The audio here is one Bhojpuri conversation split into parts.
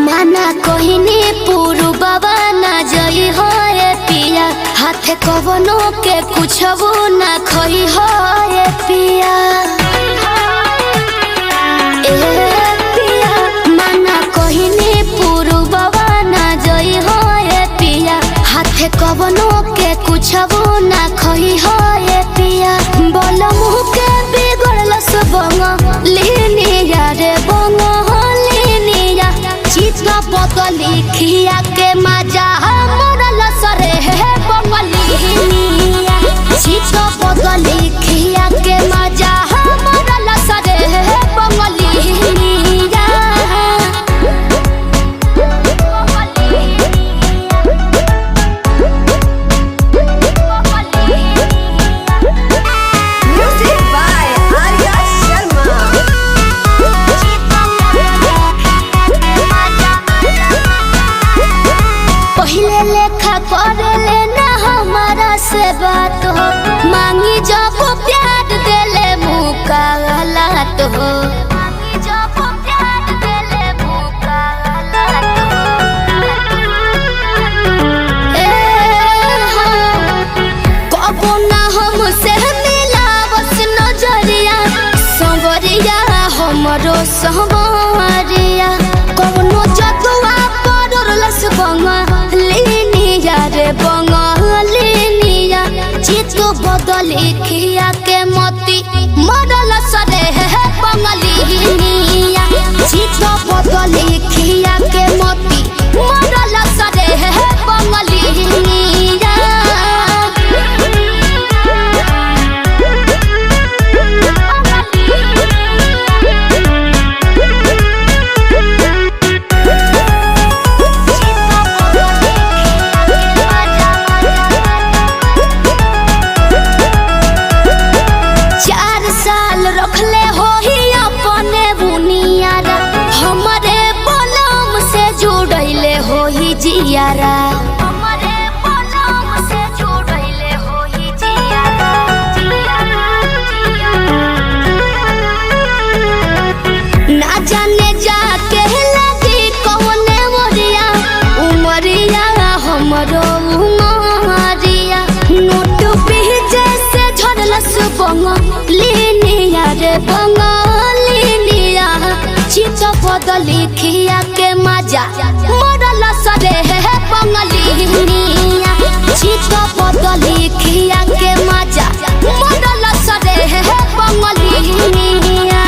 माना कहनी पूरु बाबा ना जई हो ये पिया हाथे कवनो के कुछ वो ना खई हो ये पिया माना कहनी पूरु बाबा ना जई हो ये पिया हाथे कवनो के कुछ वो ना खई हो ये पिया बोल मुँह के बिगड़ल सबंग लीनी रे बंग बदली खिया के मजा मोरल सरे है बंगलिया चित बदली खिया के मजा मोरल सरे है बंगलिया Music by Arya Sharma. पहले लेखा कर लेना हमारा से बात हो मांगी जब प्यार देले मुकालत हो कबो ना हमसे मिला बस नजरिया संवरिया हमरो संवरिया कौनो जतुआ पड़लस बंगलिनिया रे बंगलिनिया चित बदली खिया के मोती मरल सरे है बंगलिनिया चित बदली खिया के मोती मरल सरे है बंगलिनिया रखले हो ही अपने बुनियारा हमारे बलम से जुड़ैले हो ही जियारा हमारे बलम से जुड़ैले हो ही जियारा ना जाने जाके लगी कौने मोरिया उमरिया हमरो उमरिया नोट पीछे से झड़लस बंगलिनिया रे बंगलिनिया चित बदली खिया के मजा मोरल सरे है बंगलिनिया चित बदली खिया के मजा मोरल सरे है बंगलिनिया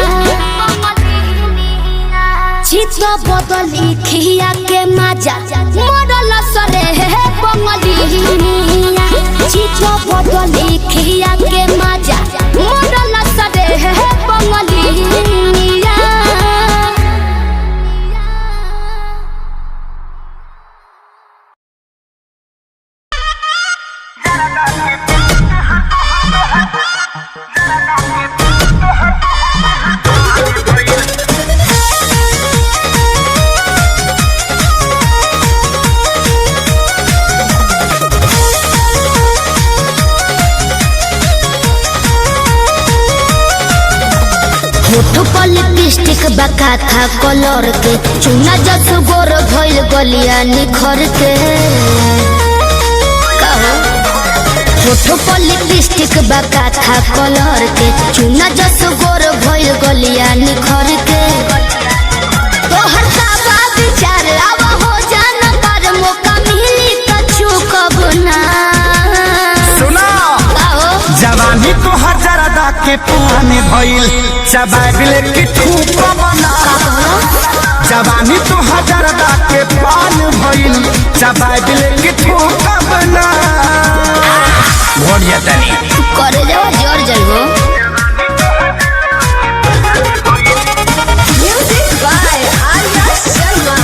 चित बदली खिया के मजा मोरल सरे है बंगलिनिया चित बदली खिया के मजा मोरल सरे है बंगलिनिया लिपस्टिक बका था कलर के चुना जस गोर भइल गलिया निखर के होठो पर लिपस्टिक बका था कलर के चुना जस गोर भइल गलिया निखर के तोहर साबा विचार आवा हो जाना पर मौका मिली त चुकब ना सुना जवानी तो हजारदा के पुराने भइल चबाबिले की ठूक बना जवानी तो हजारदा के पान भइल चबाबिले की ठूक बना बढ़िया तनी करे जाओ जोर जइबो Music by Arya Sharma.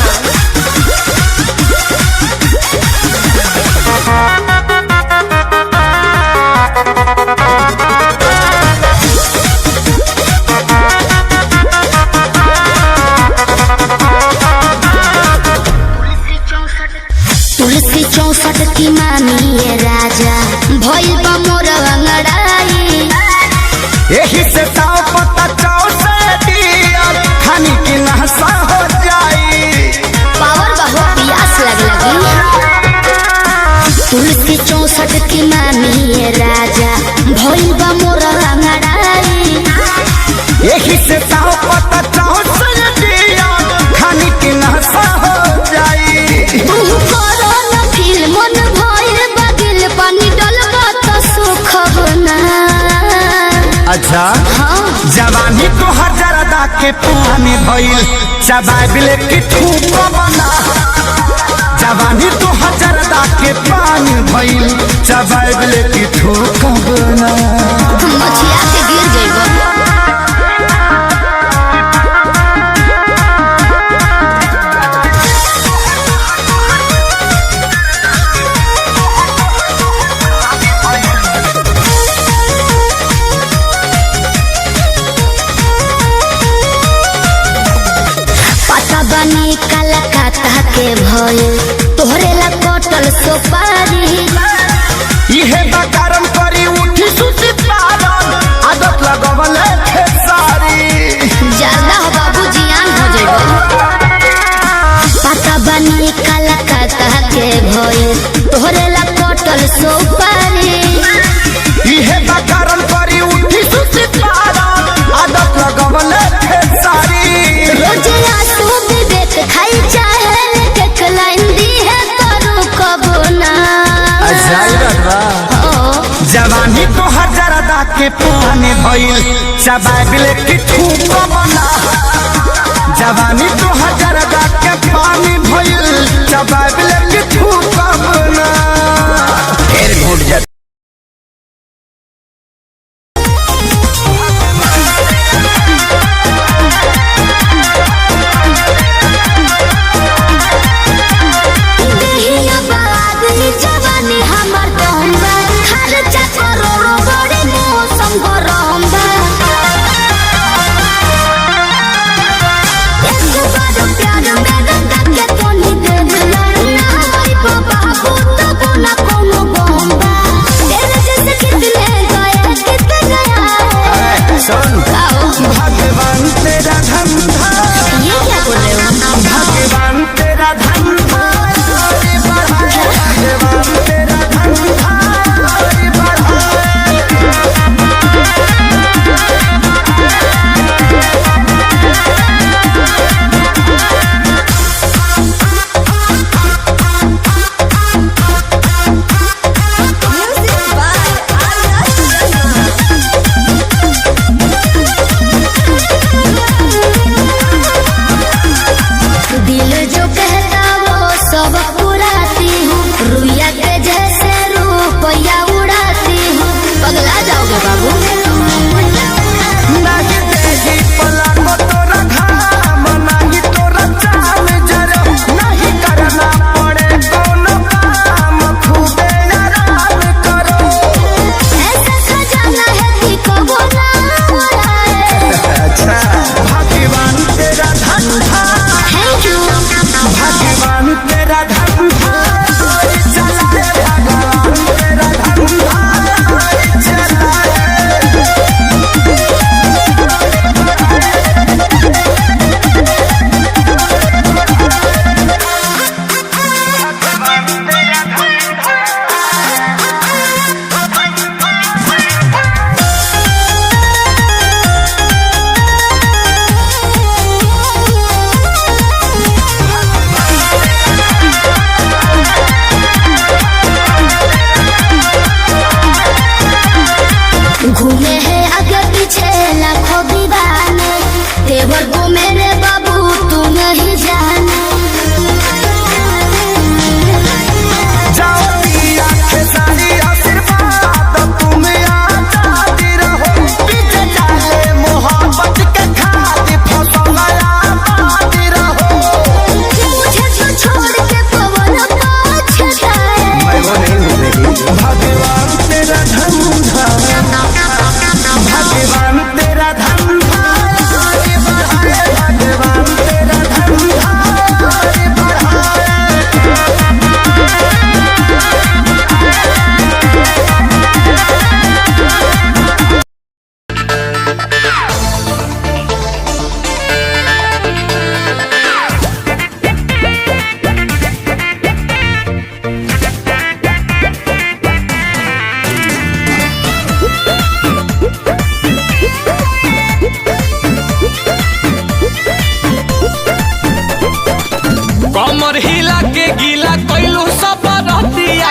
तुलसी 64 की मामी ये राजा भइल बा मोर अंगड़ाई जवानी तो हजारदा के पानी भइल चबाबिले की ठूक बना जवानी तो हजारदा के पानी भइल चबाबिले की ठूक बना मछिया के गिर जइबो बनी कलकत्ता के भइल तोहरे ला कटल सोपारी इहे बकारम करी उठी सुती पारन आदत लगवल खेसारी ज्यादा हो बाबू जियान हो जइबो पता बनी कलकत्ता के भइल तोहरे ला कटल सोपारी इहे बकारम करी उठी सुती पारन आदत लगवल खेसारी रोज आंसू विवेक खाई चाहे एक लाइन दी है करू कबो ना जवानी तो हजारदा के पानी भइल चबाबिले की ठूक बना जवानी तो हजारदा के पानी भइल चबाबिले की ठूक बना फिर घुट जा जवानी हमर दम्बा खर्चा करोड़ों बड़े मौसम गरम बा एक बार प्यार में रंगा के तोनी दे दिला ना भाई बाबा तो कोना कोनो बम्बा तेरे जैसे कितने गया सुन भगवान तेरा धंधा ये क्या बोल रहे हो भगवान तेरा धंधा भगवान तेरा धंधा Music by Arya Sharma. दिल जो कहता वो सब पुराती हूँ रुइया के जैसे रुपया उड़ाती हूँ पगला जाओगे बाबू नहीं देगी पलको तोरा घाम नहीं तोरा चाल जरा नहीं करना पड़े कोनो काम खूबे आराम करो ऐसा खजाना है कि कबो ना उड़ाए अच्छा भगवान तेरा धंधा थैंक यू भगवान तेरा धंधा चलाए भगवान तेरा धंधा चलाए घूमे है आगे पीछे लाखों दीवाने तेवर को मेरे बाबू तू नहीं जाने जाओ पिया के सारी आशीर्वाद तुम आजादी रहो पीछे डाले मोहब्बत के खाद फसल आबादी रहो मुझे तो छोड़ के पवन पाछे जाए भगवान तेरा धंधा भगवान तेरा धंधा भगवान तेरा धंधा कमर हिला के गीला कैलू सब रहतिया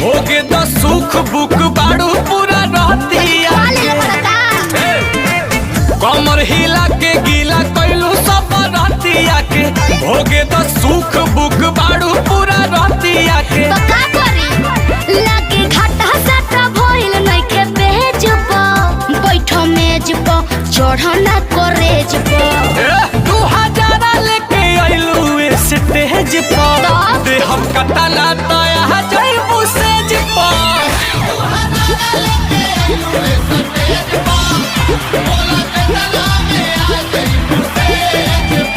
होगे तो सुख बुक बाड़ू पूरा रहतिया हिला के गीला कैलू सब रहतिया के भोगे तो सुख बुक बाड़ू पूरा रहतिया के तो का करी लागे घाटा साटा भइल नइखे बेज प बैठो मेज प चढ़ना करेज प 2000 लेके आइलू स्टेज पर दे हम कटाला तया जइबू सेज पर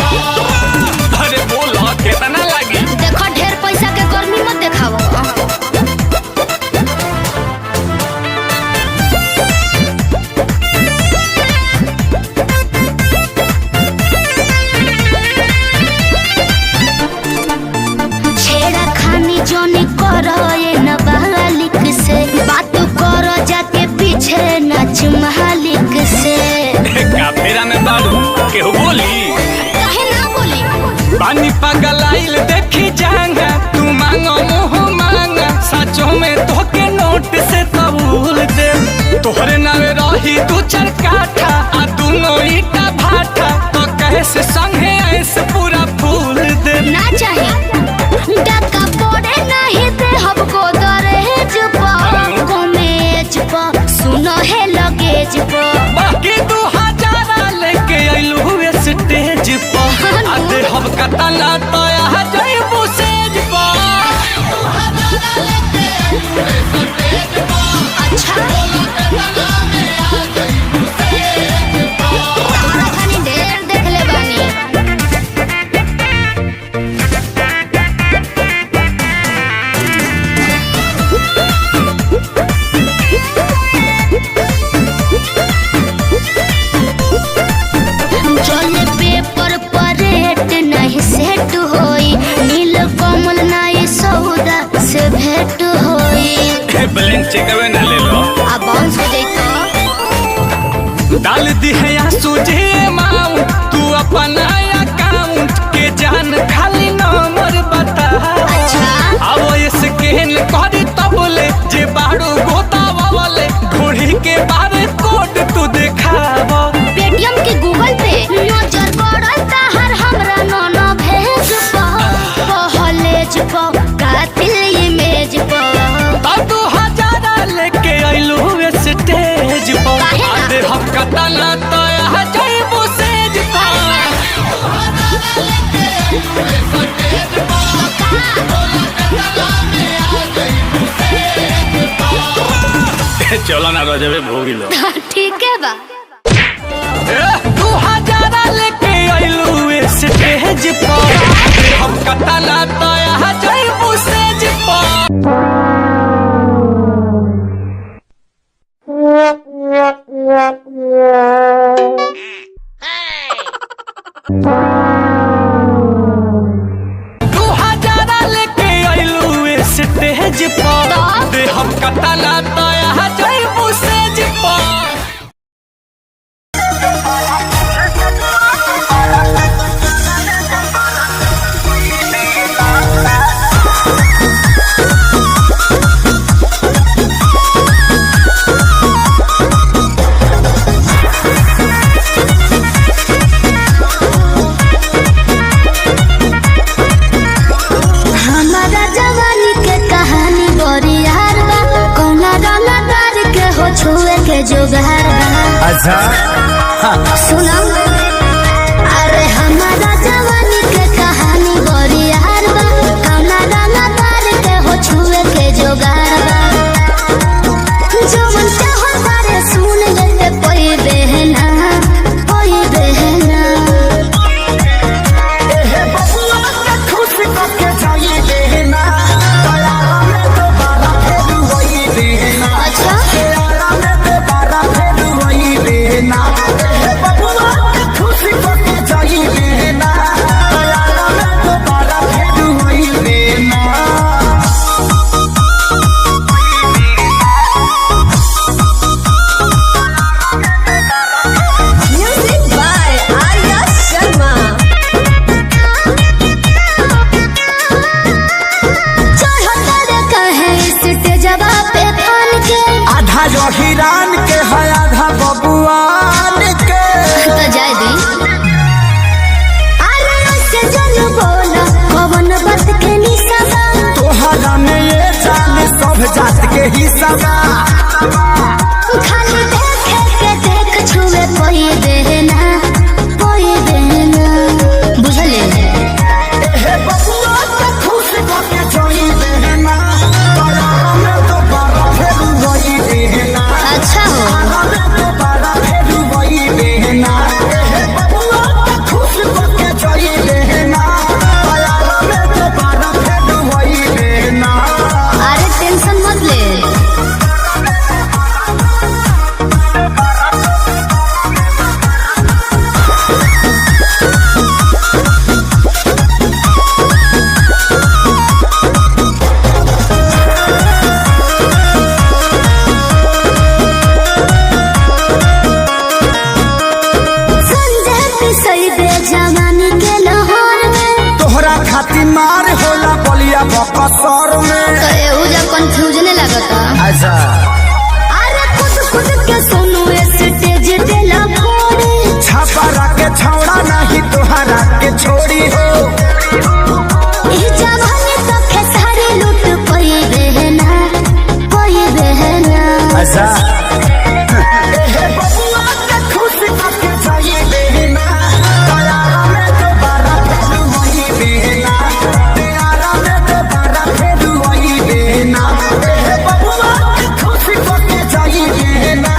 अरे बोला कितना लगी देखो ढेर पैसा के गर्मी मत देखावो छेड़ा खानी जोनी करो ये नाबालिग से बात करो जाके पीछे नाच मालिक से का फेरा में बाड़ू केहू बोली काहे ना बोली पानी पागल आइल देखी जाएंगा तू मांगो मुँह मांगा सचो में धोके नोट से कबूल दे तोहरे नावे रही दू चार काठा आ दोनों ईटा भाटा तो कैसे संगे ऐसे पूरा फूल दे ना चाहे डका पड़े नहीं दे हमको दरहेज पर कमेज पर सुनो है लगेज पर बाकी 2000 लेके आइलू स्टेज पर आधे हम कतला तया जइबू सेज पर अच्छा तारा खानी ढेर देख ले बानी चले पेपर पर रेट नहीं सेट होई नील कमल नहीं सौदा से भेंट होई ब्लैंक चेकवे ना ले लो आ बाउंस हो जाई तो डाल दी है या सूझे माऊ तू अपना अकाउंट के जान खाली नंबर बता अच्छा अब स्कैन करी तब ले जे बाड़ू गोतावा वाले घोड़ी के बारे कोड तू दिखाव पेटीएम के गूगल पे नजर पड़ता हर हमरा नोनो भेज पहलेज प कातिल इमेज प तब 2000 लेके आइलू स्टेज पर काहे ना? आधे हम कतला तया जइबू सेज पर चलो ना रजबे भोगी लो ठीक है बा 2000 लेके आइलू स्टेज पर हम कतला तया जइबू सेज पर लेके आइलू स्टेज पर दे हम कतला तया जइबू सेज पर हमारा जवानी के कहानी बड़ी यार बा कौना रंगदार के हो छुए के जोगार बा अच्छा सुना अरे हमारा जवानी के कहानी बड़ी यार बा कौना रंगदार के हो छुए के जोगार बा जवन चाहो तारे सुन ले कोई बहना कोई बहना खुश करके जाइए देना तयारा में दोबारा फिर वही देना अच्छा तयारा में दोबारा फिर वही देना बबुआ हिसाबा खाली देखे के देख छुए कोई देना बुझले हे बबुआ के खुश करके जोई देना तोरा में तो बड़ा फेर वही देना अच्छा हो हमें तो बड़ा फेर वही देना हे बबुआ के खुश करके जोई देना तोरा में तो बड़ा फेर वही देना अरे टेंशन मत ले संजय पिसई दे जवानी के लाहौर में तोहरा खातिर मार होला बलिया बकसर में तो एहू जब कंफ्यूजन लगता अच्छा अरे खुद के सुनो स्टेज पे लफोड़े छापा के छौड़ा नहीं तोहरा के छोड़ी हो ई जवानी तो खेसारी लूट कोई बहना अच्छा हे बबुआ के खुश करके चाहिए देना तोरा में तो बड़ा फेर वही देना तेरा में तो बड़ा फेर वही देना हे बबुआ के खुश करके चाहिए देना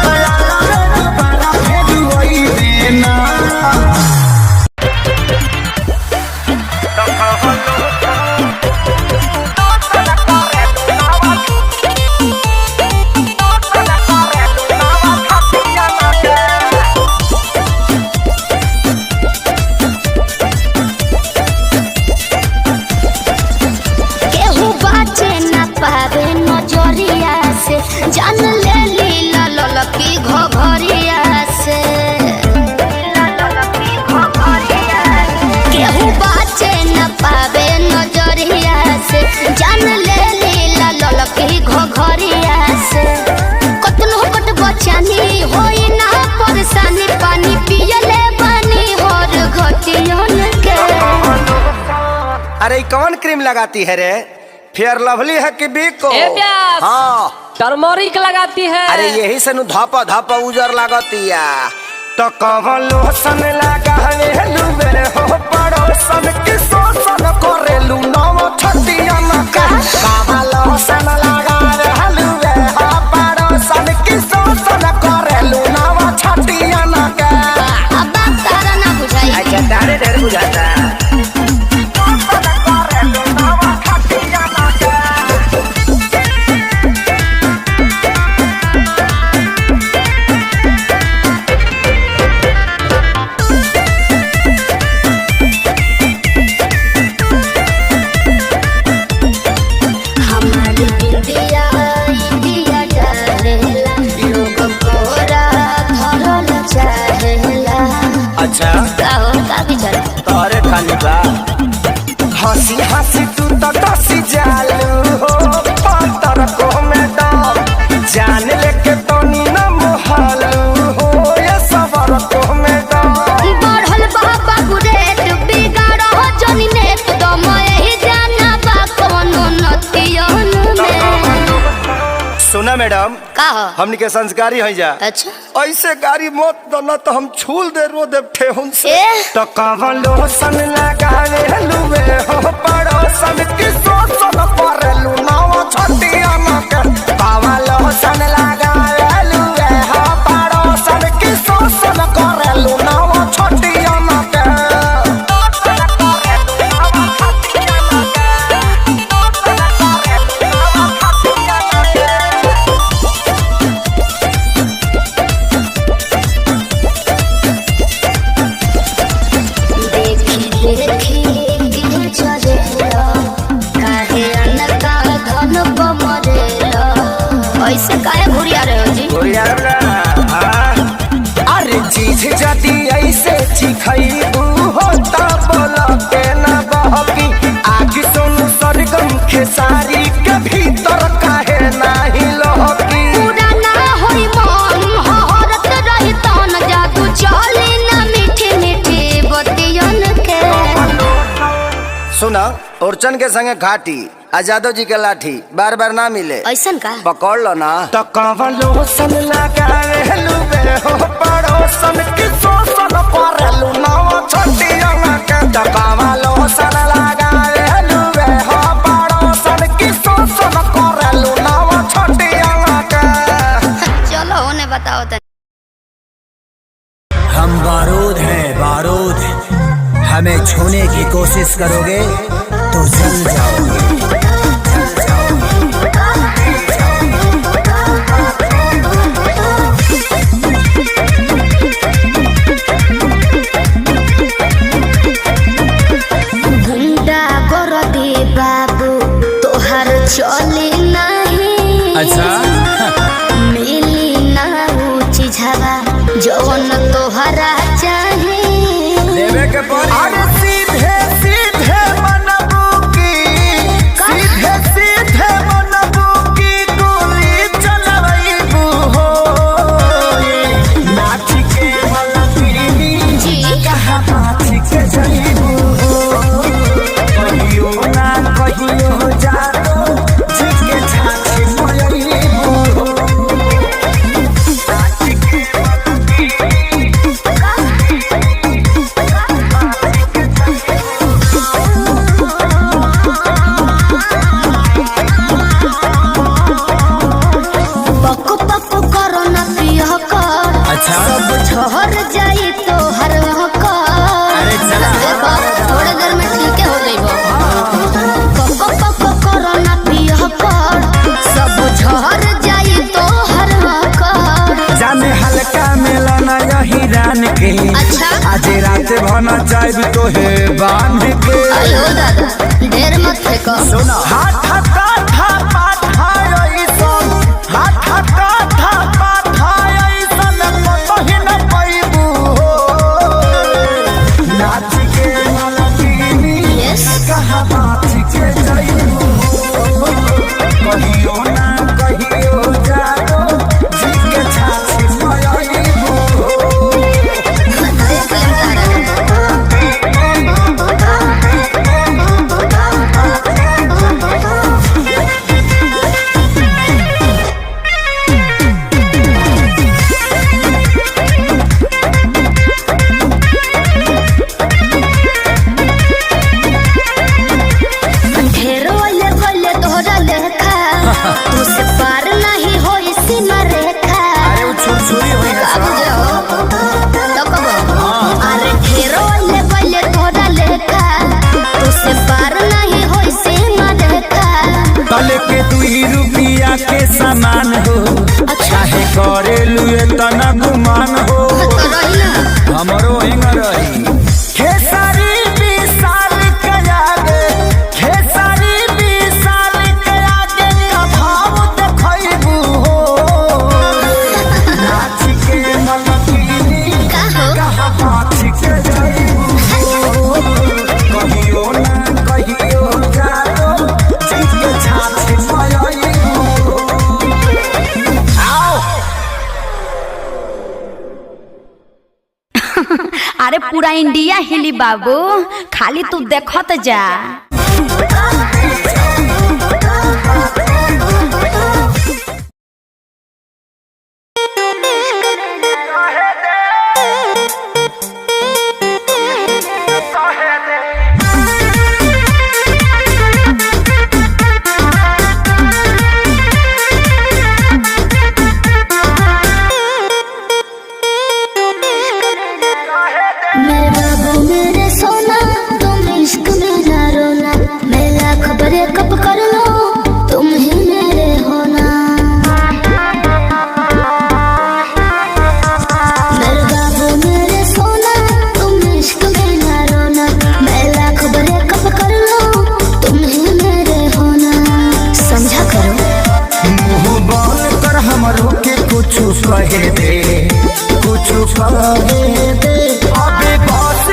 तोरा में तो बड़ा फेर वही देना केहू बाचे न पावे नजरिया से जान ले लीला ललकी घघरिया से केहू बाचे न पावे नजरिया से जान ले लीला ललकी घघरिया से कतनो कट बचानी होई ना परेशानी पानी पियले बानी हर घटियन के अरे कौन क्रीम लगाती है रे? फेयर लवली है कि बिको? ए प्यास। हाँ टर्मरिक लगाती है। अरे यही से नु धापा धापा उजर लागतिया। तो कवन लोसन लगा लुबे हो पड़ोसन की शोषण करेलू नव छतिया का कवन लोसन लगा लुबे हो पड़ोसन की शोषण करेलू नव छतिया का अब तारा ना बुझाई अच्छा तारे ढेर बुझाता। हमारी इंडिया इंडिया डालेला लोग कोरा धरल चाहेला अच्छा गाओ का विचार तारे खाली बा हंसी हंसी तू तो कसी जालू हो पातर को में डाल जान लेके तो नीना मोहलू हो ये सबर को में डाल बढ़ल बाबा गुरेट बिगाड़ हो जनी नेट दम यही जाना बा कोनो नतियन में सुना मैडम का हो हमनी के संस्कारी हो जा अच्छा ऐसे गाड़ी मत दना तो हम छूल दे रो दे ठेहुन से। ए तो कवन लोसन लगावे लुबे हो पड़ोसन की शोषण करेलू नव छतिया के कवन लोसन लगावे लुबे हो पड़ोसन की शोषण करेलू नव छतिया के देखी देखी के चलेला काहे अनका धन बमरेला ऐसे काहे घुरिया रहे हो जी अरे चीज जदी ऐसे चिखैबू हो ता बोला के ना बहकी आग सोनू सरगम खेसारी के भीतर काहे नाही लहकी पूरा ना होई मन हरत रही तन जादू चली ना मीठी मीठी बतियन के सुना उर्चन के संगे घाटी आजादो जी के लाठी बार बार ना मिले, ऐसन का पकड़ लो ना। तो कवलो सन लगावे लुबे हो पड़ोसन की सोसन परलू नावा छोटिया के। तो कवलो सन लगावे लुबे हो पड़ोसन की सोसन परलू नावा छोटिया के। चलो उन्हें बताओ तो। हम बारूद हैं बारूद, हमें छूने की कोशिश करोगे तो जल जाओगे। गुंडा कर दे बाबू तोहर चले नहीं। अच्छा मिली ना ऊंची झवा जौन तोहरा चाहे। देवे के अरे सीधे सीधे बनबू की, सीधे सीधे बनबू की गोली चलबू हो। नाच के मलबी जी कहाँ नाच के जईबू हो। कहियो ना कहियो जादो जी के छाछी मयईबू हो। नाच के पक पक करो ना पिया कर। अच्छा। सब झहर जाई तो हर कर। अरे चला। देखो थोड़े देर में ठीक हो जाइबो। पक पक करो ना पिया कर। सब झहर जाई तो हर कर। जाने हल्का मिलना यही रान के। अच्छा। आज रात भना जाइब तो है बांध के। अयो दादा ढेर मत फेंको। सुना हाथ काठा पाठाई सन, हाथ काठा पाठाई सन कतही न पैबू हो। नाच के मलबी यस कहाँ नाच के जईबू हो। कहियो ना कहियो जादो जी के छाछी मयईबू हो। देख लेम तारा। ढेरो ले बोले तोहरा लेखा तुझसे पार नहीं होई सीमा रेखा। अरे वो छुरछुरी हुई है अब सब। जाओ तो कबो। अरे ढेरो ले बोले तोहरा लेखा तुझसे पार नहीं होई सीमा रेखा। तल के 2 रुपया के सामान हो। चाहे करे लुए तना गुमान हो। तो रही ना हमरो हिंग रही। खेसारी विशाल के आगे, खेसारी विशाल के आगे का भाव देखैबू हो। नाच के मलबी का हो कहाँ नाच के जईबू हो। कहियो ना कहियो जादो जी के छाछी मयईबू हो। आओ अरे पूरा इंडिया हिली बाबू, खाली तू देखत जा। मेरे बाबू मेरे सोना तुम इश्क में ना रोना। मैं लाख ब्रेकअप कर लो तुम ही मेरे होना। मेरे बाबू मेरे सोना तुम इश्क में ना रोना। मैं लाख ब्रेकअप कर लो तुम ही मेरे होना। समझा करो। मुंह बोल कर हमरो के कुछ कहे दे, कुछ कहे दे। अबे बस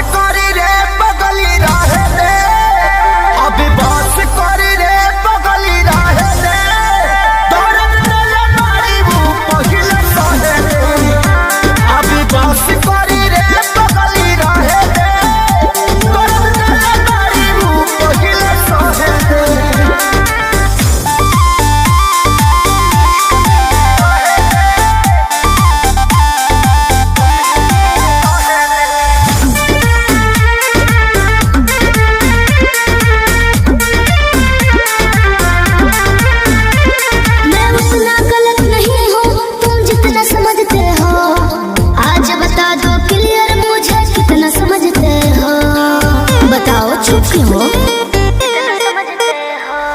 चुप क्यों हो?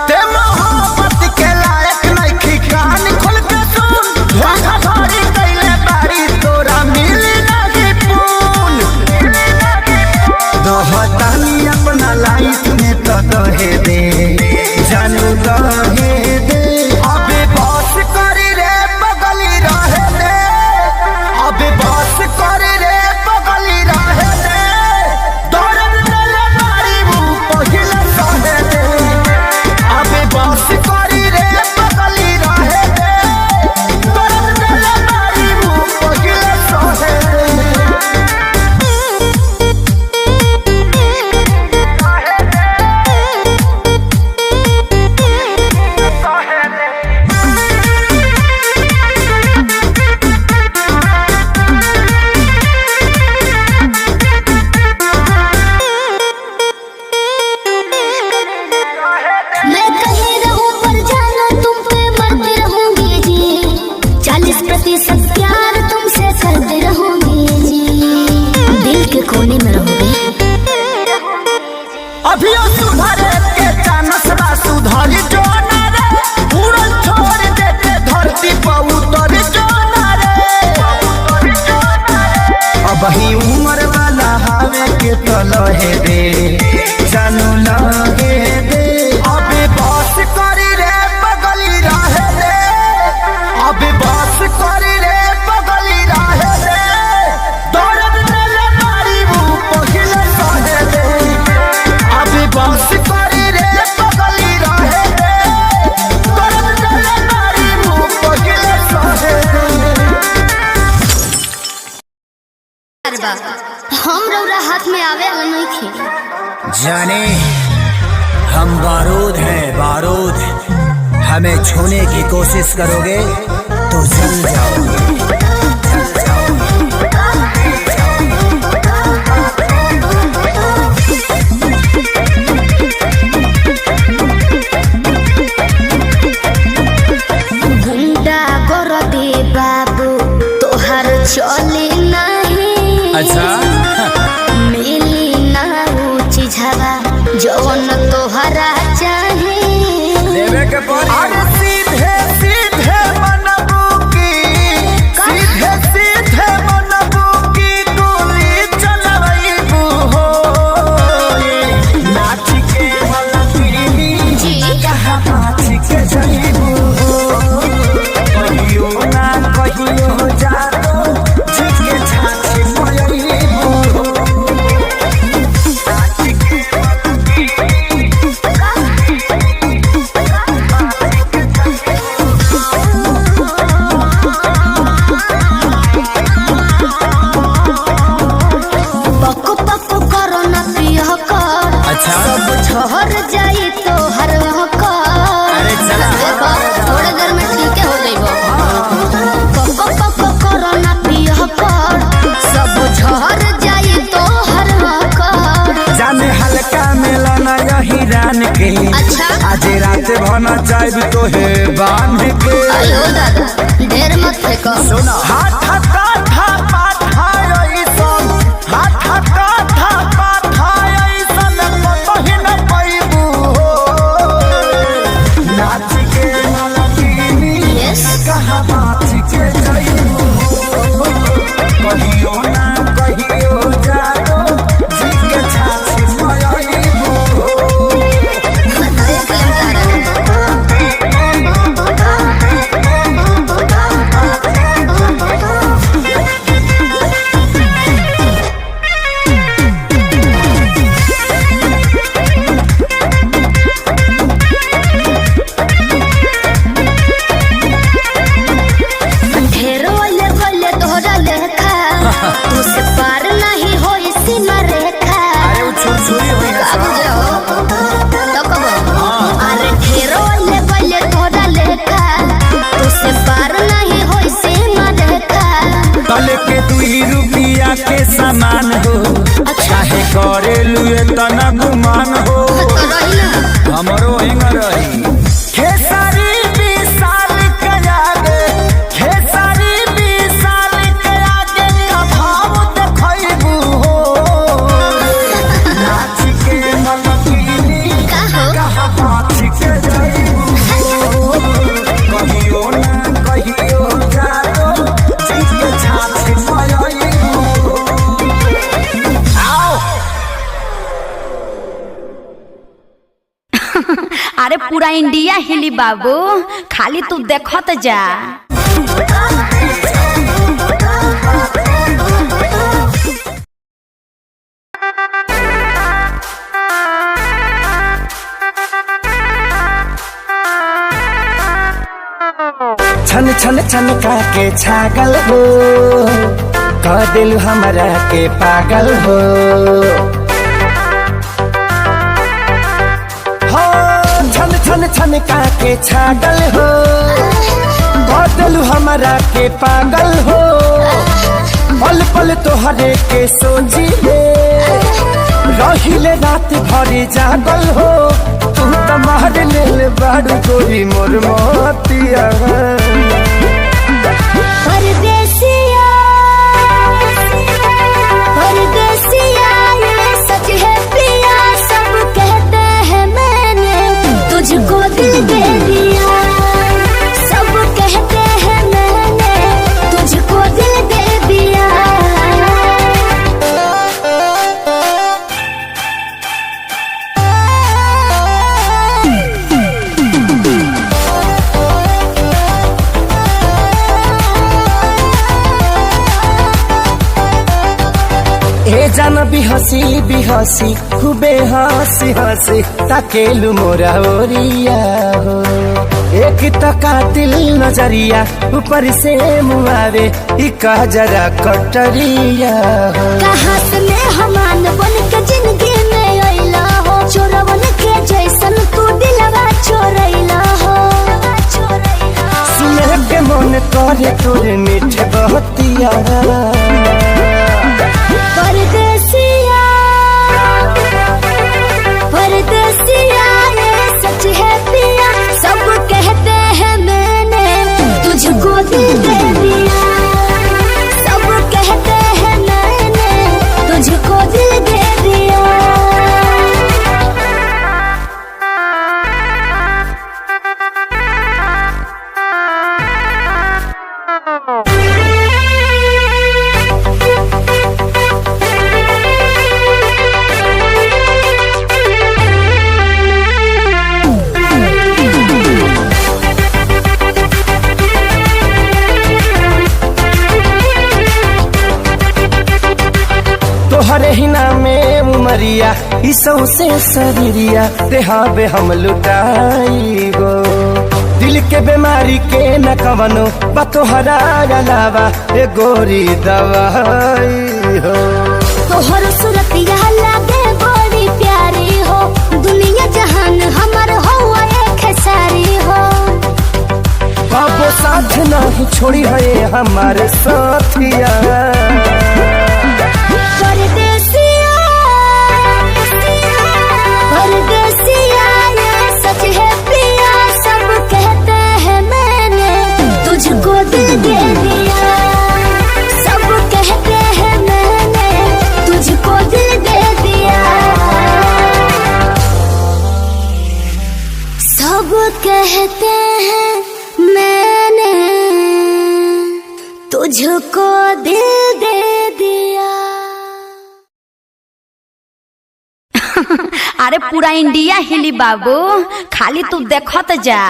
ते मोहब्बत के लायक नहीं कान खोल के सुन धोखा धड़ी कैले बारी तोरा मिली नहीं पून दोहतानी अपना लाइफ में तो दहे दे जानू दहे दे अबे बस करी रे बगली रहे दे अबे बस करी रे बगली रहे दे दौड़न चले बारी मुँह पहिले सहे दे अबे बस करी रे बगली रहे दे दौड़न चले बारी मुँह पहिले सहे दे मैं कहीं रहूं पर जानो तुम पे मरती रहूंगी जी 40% प्यार तुमसे करती रहूंगी जी दिल के कोने में रहूंगी अभी सुधरे के चानस बा सुधरी जो ना रे उड़न छोड़ दे के धरती पर उतर जो ना रे अब ही उम्र वाला हवे के तो लहे दे जानू लगे दे अबे बस करी रे बगली रहे दे अबे बस करी रे बगली रहे दे दौड़न चले बारी मुँह पहिले सहे दे अबे बस करी रे बगली रहे दे दौड़न चले बारी मुँह पहिले सहे दे हम रौरा हाथ में आवे वाला नहीं थे जाने हम बारूद हैं बारूद हमें छूने की कोशिश करोगे तो जल जाओगे गुंडा कर दे बाबू तोहर चले नहीं अच्छा मिली ना ऊंची झवा जौन तोहरा चाहे देवे के पड़ी अरे सीधे सीधे मनबू की सीधे सीधे मनबू की गोली चलबू हो नाच के मलबी जी कहाँ नाच के जईबू हो कहियो ना कहियो जादो झिके छाछी मयईबू हो नाच के पक पक करो ना पिया कर अच्छा सब झहर जाई तो हर कर अरे चला। देखो थोड़े देर में ठीक हो जाइबो पक पक करो ना पिया कर सब झहर जाई तो हर कर जाने हल्का मिलना यही रान के अच्छा आज रात भना चाहे तो है बांध के आयो दादा ढेर मत फेंको सुना हाथ काथा पाथाई सन हाथ काथा पाथाई सन कतही न पैबू हो नाच के मलकिनी यस कहाँ नाच के जईबू हो कहियो ना कहियो जादो झिके छाछी मयईबू हो देख लेम ढेरो ले गले तोहरा लेखा तू से पार नहीं होई सीमा रेखा अरे वो छुरछुरी हुई है अब जाओ तो कबो अरे ढेरो ले गले तोहरा लेखा तू से पार नहीं होई सीमा रेखा तले के 2 रुपया के सामान हो चाहे करे लुए तना गुमान हो तो रही ना हमरो हिंग रही खेसारी 20 साल के आगे खेसारी 20 साल के आगे का भाव देखैबू हो नाच के मन अरे पूरा इंडिया हिली बाबू, खाली तू देखत जा। छन छन छन के छागल हो, कह दिल हमरा के पागल हो। हो छन छन छन के छागल हो, कह दिल हमरा के पागल हो। पल पल तोहरे के सोची रहिले रात भरी जागल हो। तू तो मार ले बाड़ू गोरी मोर मोतिया। परदेसिया परदेसिया ये सच है पिया, सब कहते हैं मैंने तुझको दिल दे दिया। सब कहते हैं मैंने तुझको दिल दे दिया। ए जान बिहसी खूबे हंसी हंसी ताकेलु मोरा ओरिया हो। एक तो कातिल नजरिया ऊपर से मुआवे ई कह जरा कटरिया हो। कहाँ से मेहमान बन के जिंदगी में अइला हो, चोरवन के जैसन तू दिलवा चोरैला हो। सुने के मन करे तोरे मीठे बहतिया। परदेसिया परदेसिया ये सच है पिया, सब कहते हैं मैंने तुझको दिल दे दिया। सब कहते हैं मैंने तुझको दिल दे दिया। तोहरे ही नामे उमरिया ई सौसे शरीरिया देहाबे हम लुटाई गो। दिल के बीमारी के न कवनो बा तोहरा अलावा ए गोरी दवाई हो। तोहर सूरतिया लागे बड़ी प्यारी हो, दुनिया जहान हमर हुआ एक सारी हो। बाबो साथ नहीं छोड़ी है हमारे साथिया। परदेसिया परदेसिया ये सच है पिया, सब कहते हैं मैंने तुझको दिल दे दिया। सब कहते हैं मैंने तुझको दिल दे दिया। सब कहते हैं मैंने तुझको दिल दे दिया। अरे पूरा इंडिया हिली बाबू, खाली तू देखत जा।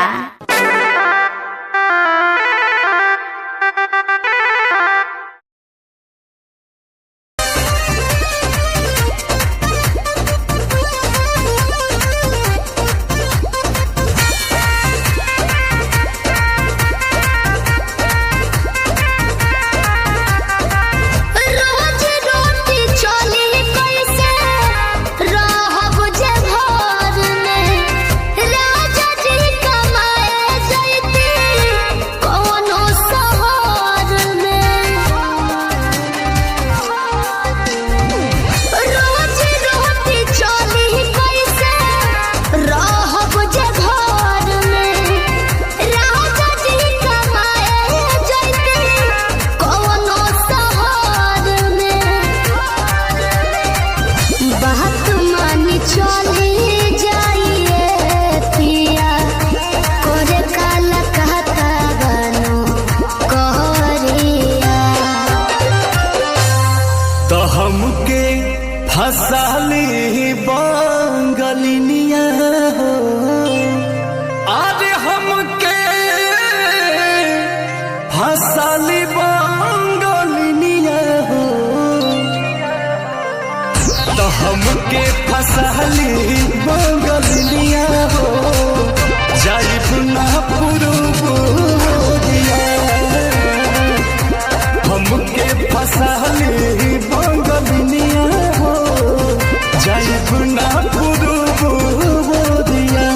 रोज रोटी चली कैसे रहब जे घर में, राजा जी कमाए जैती कोनो शहर में। रोज रोटी चली कैसे रहब जे घर में, राजा जी कमाए जैती कोनो शहर में। बात मानी चली जाइए पिया, करे काला कहता बनो कहरिया। तो हमके फसाली बंगलिनिया हो, हमके फसली बंगलिया हो जाइब ना पुरुबोरिया हमके फसली बंगलिया हो जाइब ना पुरुबोरिया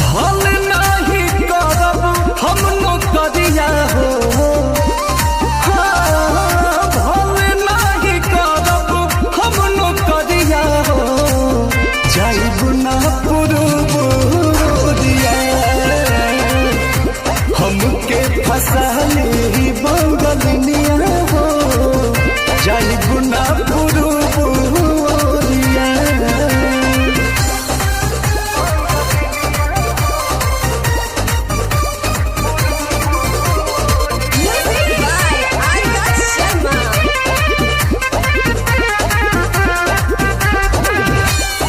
भल नहीं करब हम नौकरिया हो हमके फसली बंगलिया हो जाइब ना पुरुबोरिया Music by Arya Sharma.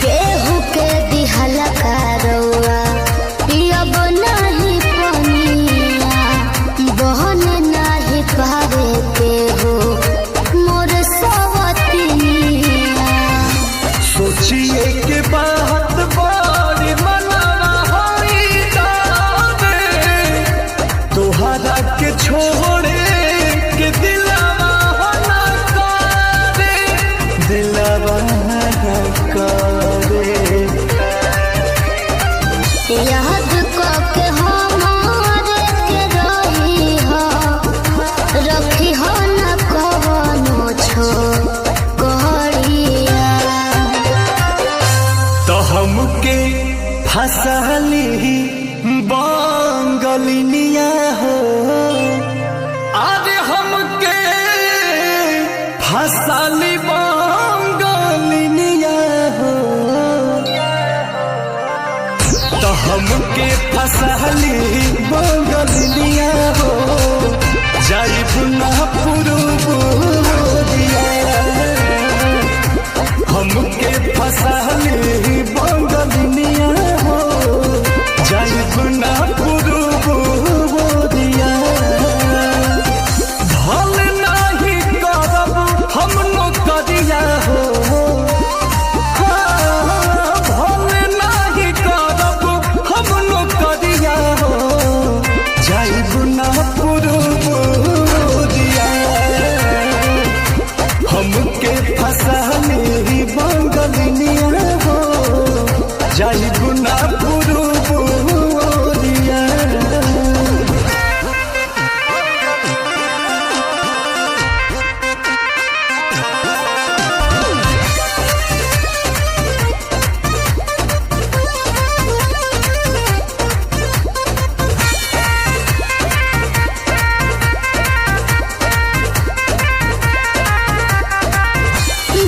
केहू के दिहला कारौआ पियब नाही पनिया बहन नाही पावे केहू मोर सवतिनिया सोचिए के बात बड़ी मनवा होई दावे तोहरा के छोड़े के दिलवा हो ना करे दिलवा ना करे याद के हमारे के रही हो रखी हो न कवनो छो गड़िया तो हमके फसली बंगलिया हो अरे हमके फसली बंगलिया हो तो हमके फसली बंगलिया हो जाइब ना पुरुबोरिया हमके फसली बंगलिया हो जाइब ना पुरुबोरिया भल नहीं करब हम नौकरिया हो भल नहीं करब हम नौकरिया हो जाइब ना पुरुबोरिया हमके फसली बंगलिया हो जाइब ना पुरुबोरिया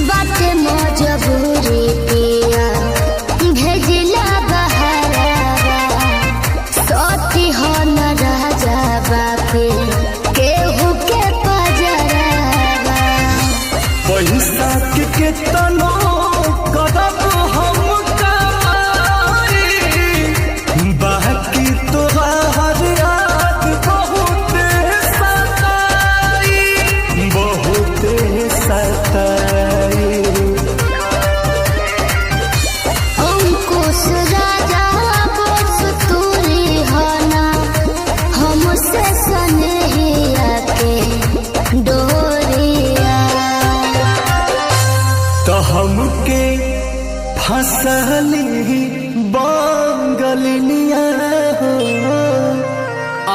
बाटे मजबूरी पिया भेजिला बहरावा सती हो न राजा बापे केहू के पजरावा पैसा के केतनो करब हम कमाई बाकी तोहार याद बहुत सताई अंकुश राजा बोस तूरी हो ना हमसे सनेहिया के डोरिया तो हमके फसली बंगलिया हो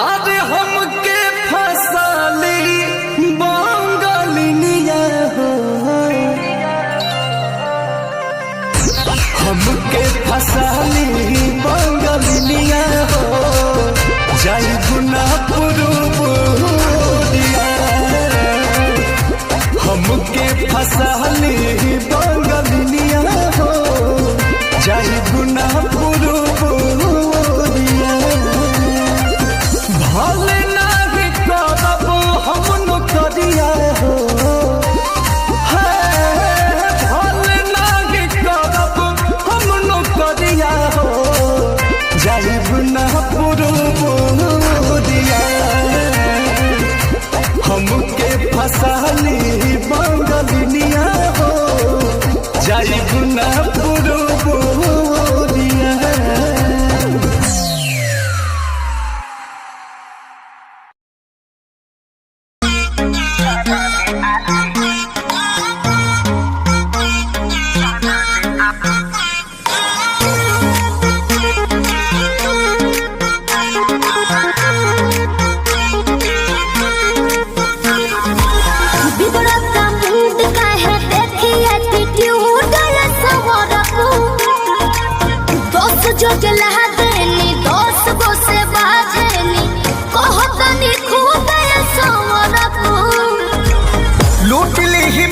अरे हमके फसली बंगलिया हो हमके फसली बंगलिया हो जाइब ना पुरुबोरिया हमके फसली बंगलिया हो जाइब ना पुरुबोरिया भल नहीं करब हम नौकरिया हो भल नहीं करब हम नौकरिया हो जाइब ना पुरुबोरिया हमके फसली बंगलिया हो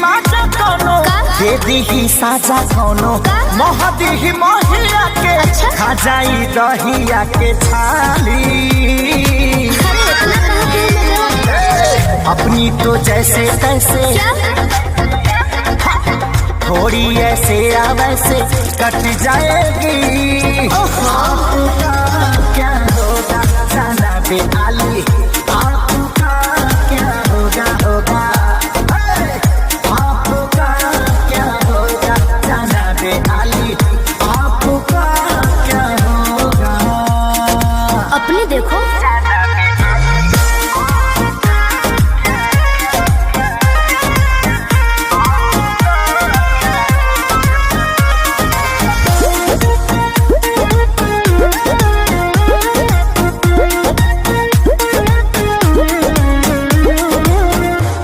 माजा कोनो दे दी साजा कोनो महदी ही महिया के खा जाई दहिया के छाली अपनी तो जैसे तैसे थोड़ी ऐसे या वैसे कट जाएगी क्या होगा जाना बेआली आपका क्या होगा होगा आपका क्या होगा जाना बेआली आपका क्या होगा अपनी देखो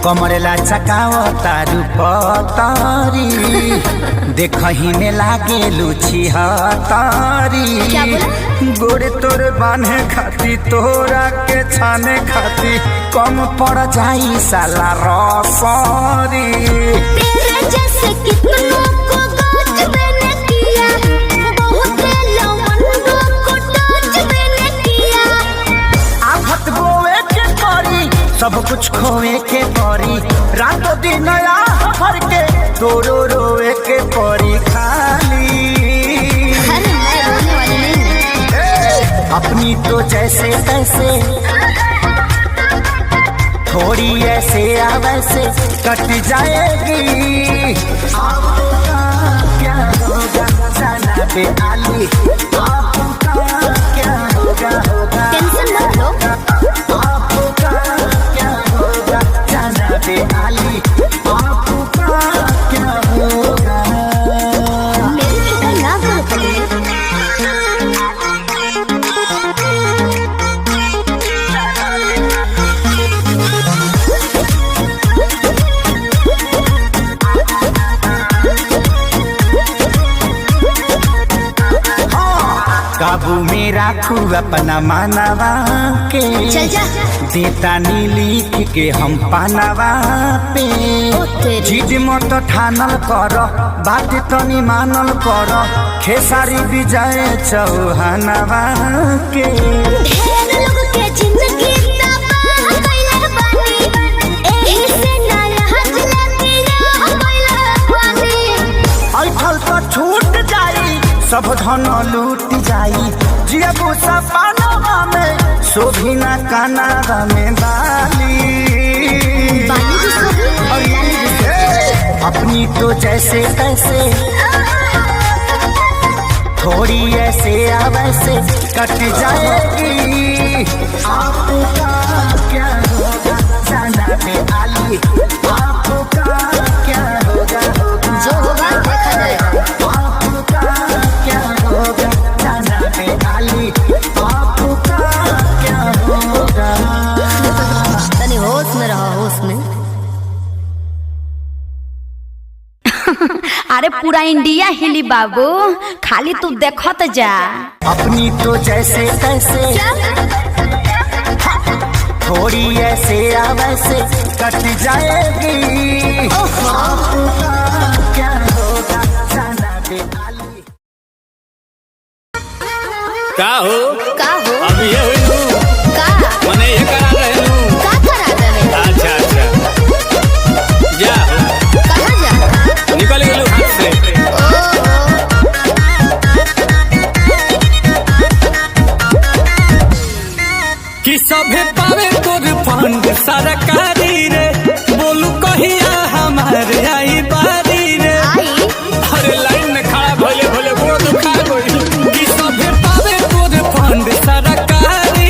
कमरेला चकाओ तारू पतारी देखही में लागे लुची हतारी गोरे तोर बांधे खाती तोरा के छाने खाती कम पड़ जाई साला रसरी तेरे जैसे कितनों को गाज मैंने किया बहुत लवंडों को टाच मैंने किया आफत बोए के करी सब कुछ खोए के परी रातों दिन हर के तोरो रोए के परी खाली अरे मैं रोने वाली नहीं अपनी तो जैसे तैसे थोड़ी ऐसे या वैसे कट जाएगी आपका क्या होगा जाना बेआली आपका क्या होगा होगा टेंशन मत लो आपका क्या होगा जाना बेआली आपका क्या होगा मेरी फिक्र ना करो तुम काबू में राखू अपना मानवा के चल जा देता नी लिख के हम पानवा पे तेरी। जिद मत ठानल कर बात तनी मानल कर खेसारी विजय चौहानवा के ढेर लोग के जिंदगी तबाह कइले बानी एही से ना लाज लगिया कइले बानी ऐठल तो छूट जाई सब धन लूट जाई जियबू सपनवा में शोभिना कानावा में बाली बाली भी सोही और लाली भी सोही अपनी तो जैसे तैसे थोड़ी ऐसे या वैसे कट जाएगी आपका क्या होगा जाना बेआली आपका क्या होगा होगा जो होगा देखा जाएगा आपका क्या होगा जाना बेआली आपका क्या होगा तनी होश में रहो होश में अरे पूरा इंडिया हिली बाबू खाली तू देखत जा अपनी तो जैसे तैसे थोड़ी ऐसे या वैसे कट जाएगी आपका क्या होगा जाना बेआली का हो अब ये हुई तू का मने ये करा रहे हूँ का करा रहे अच्छा जा हो कहाँ जा निकल गेलू हाथ से कि सभे पावे तोर फंड सरकारी रे बोलू कहिया हमारे आई बारी रे आई अरे लाइन में खड़ा भले भले गोड़ दुखा गई कि सभे पावे तोर फंड सरकारी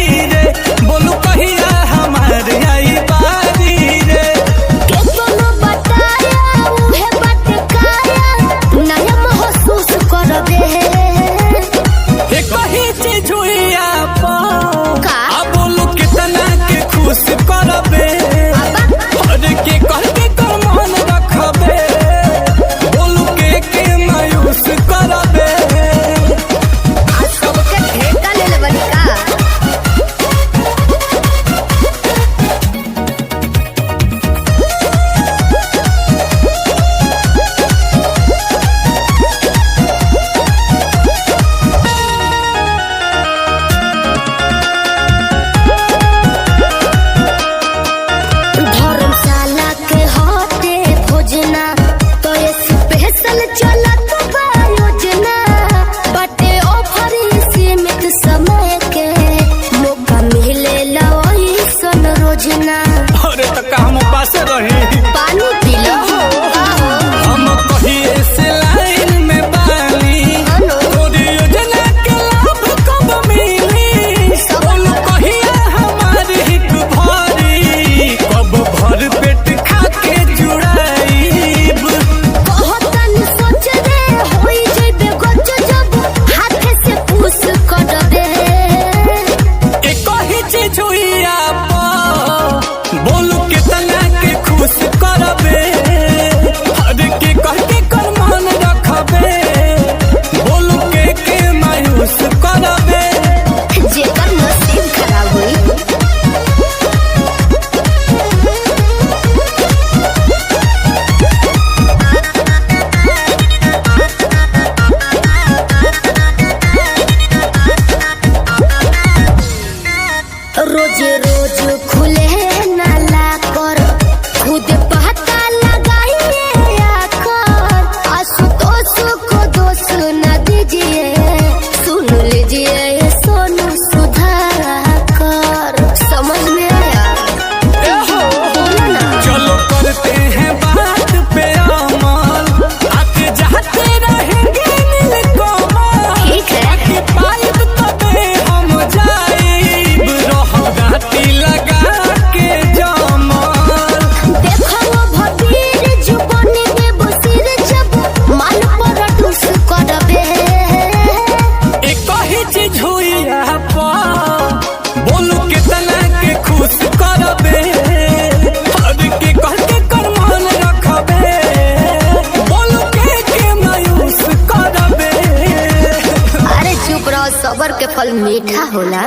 मीठा होला।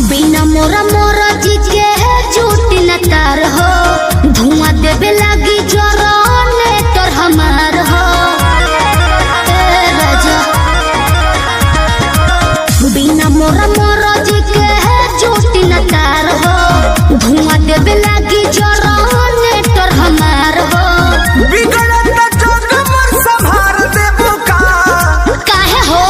बिना मोरा मोरा जी के झूठी न तार हो, धुआं देवे लागी जरने तोर हमार हो। ए राजा बिना मोरा मोरा जी के झूठी न तार हो, धुआं देवे लागी जरने तोर हमार हो। बिगड़त जोग मोर संभार देबू का काहे हो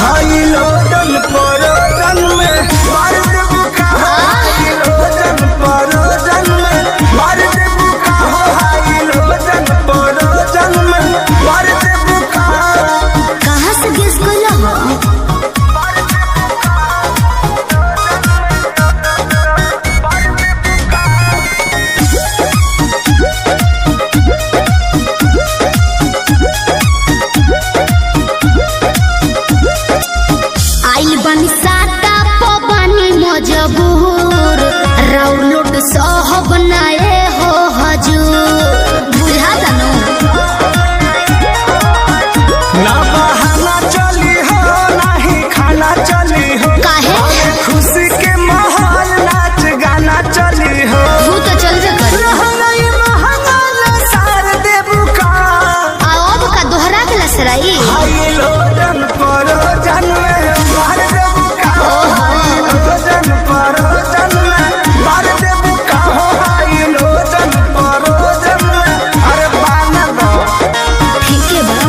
हाई लोडन परोजन में मार देबू का हाई लोडन परोजन में मार देबू का हाई लोडन परोजन में मार देबू का कहाँ से गेस कइला हो? आइल बनी साटा पबानी मजबूर, राउलोट सहब नाए हो हजूर। बुझा जानो ना बहाना चली हो नाही खाना चली हो काहे? खुशी के माहौल नाच गाना चली हो तू तो चलबे कर। रहनई महंगा सार देबू का अब का दोहरा के लसराई। हाई लोडन परोजन में मार देबू का हाई लोडन परोजन में मार देबू का हाई लोडन परोजन में अरे पाना दो ठीक है बा।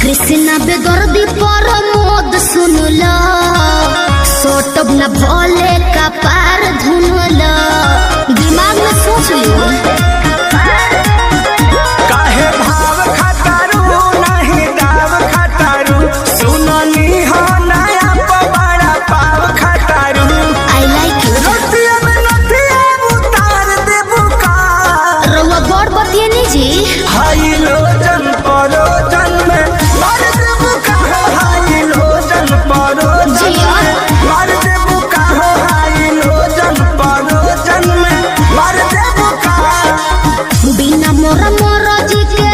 कृष्णा बेदर्दी पर मोद सुनला, सोटब न भोले का पार धुनला। दिमाग में सोच लियो। काहे भाव खतारू नहीं दाव खतारू सुननी हो नया पवाड़ा पाव खतारू आई लाइक यू। रतिया में नथिया उतार देबू का रउआ बड़ बतियनी जी। हाई लोजन परोजन में मार देबू का हाई लोजन परोजन जिया। में मार देबू का हाई लोजन परोजन में मार देबू का बिना मोरा मोरा जी के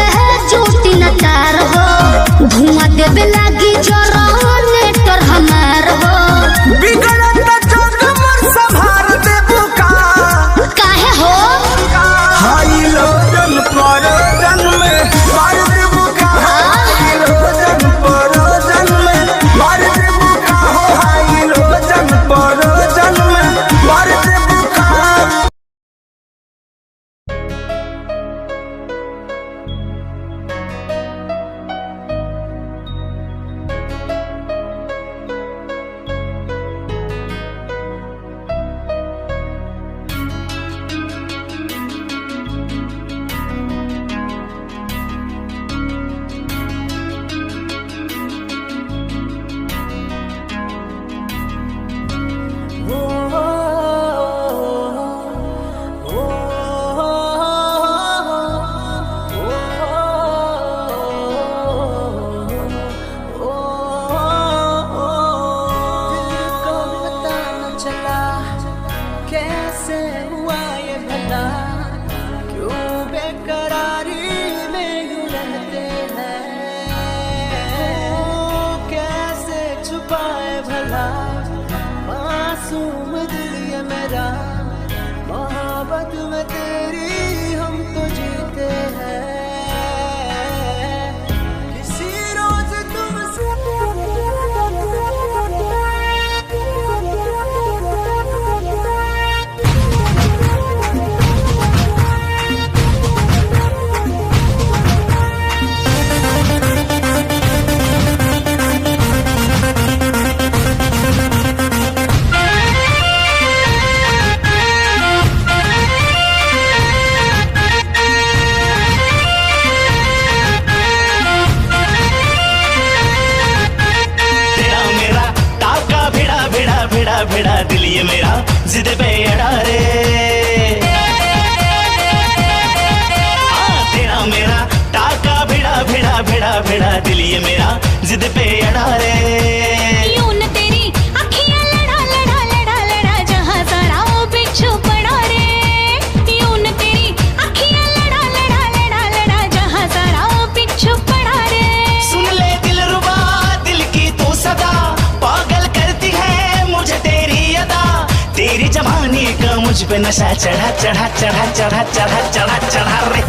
झूठी न तार हो, धुआं देवे लागी जरने तोर हमार हो। बिगड़त जोग मोर संभार देबू का काहे हो हाई लोजन परोजन में मार देबू का हाई लोजन परोजन में मार देबू का हाई लोजन परोजन में मार देबू का ये मेरा जिद पे अड़ा रे। हाँ तेरा मेरा टाका भिड़ा भिड़ा भिड़ा भिड़ा दिल ये मेरा जिद पे अड़ा रे। यूं न तेरी अखियां लड़ा लड़ा लड़ा लड़ा जहां सारा वो बिच्छू पड़ा रे। यूं न तेरी अखियां लड़ा लड़ा लड़ा लड़ा जहां सारा वो बिच्छू पड़ा रे। सुन ले दिलरुबा दिल की तू सदा पागल करती है मुझे तेरी अदा। तेरी जवानी का मुझ पे नशा चढ़ा चढ़ा चढ़ा चढ़ा चढ़ा चढ़ा चढ़ा रे।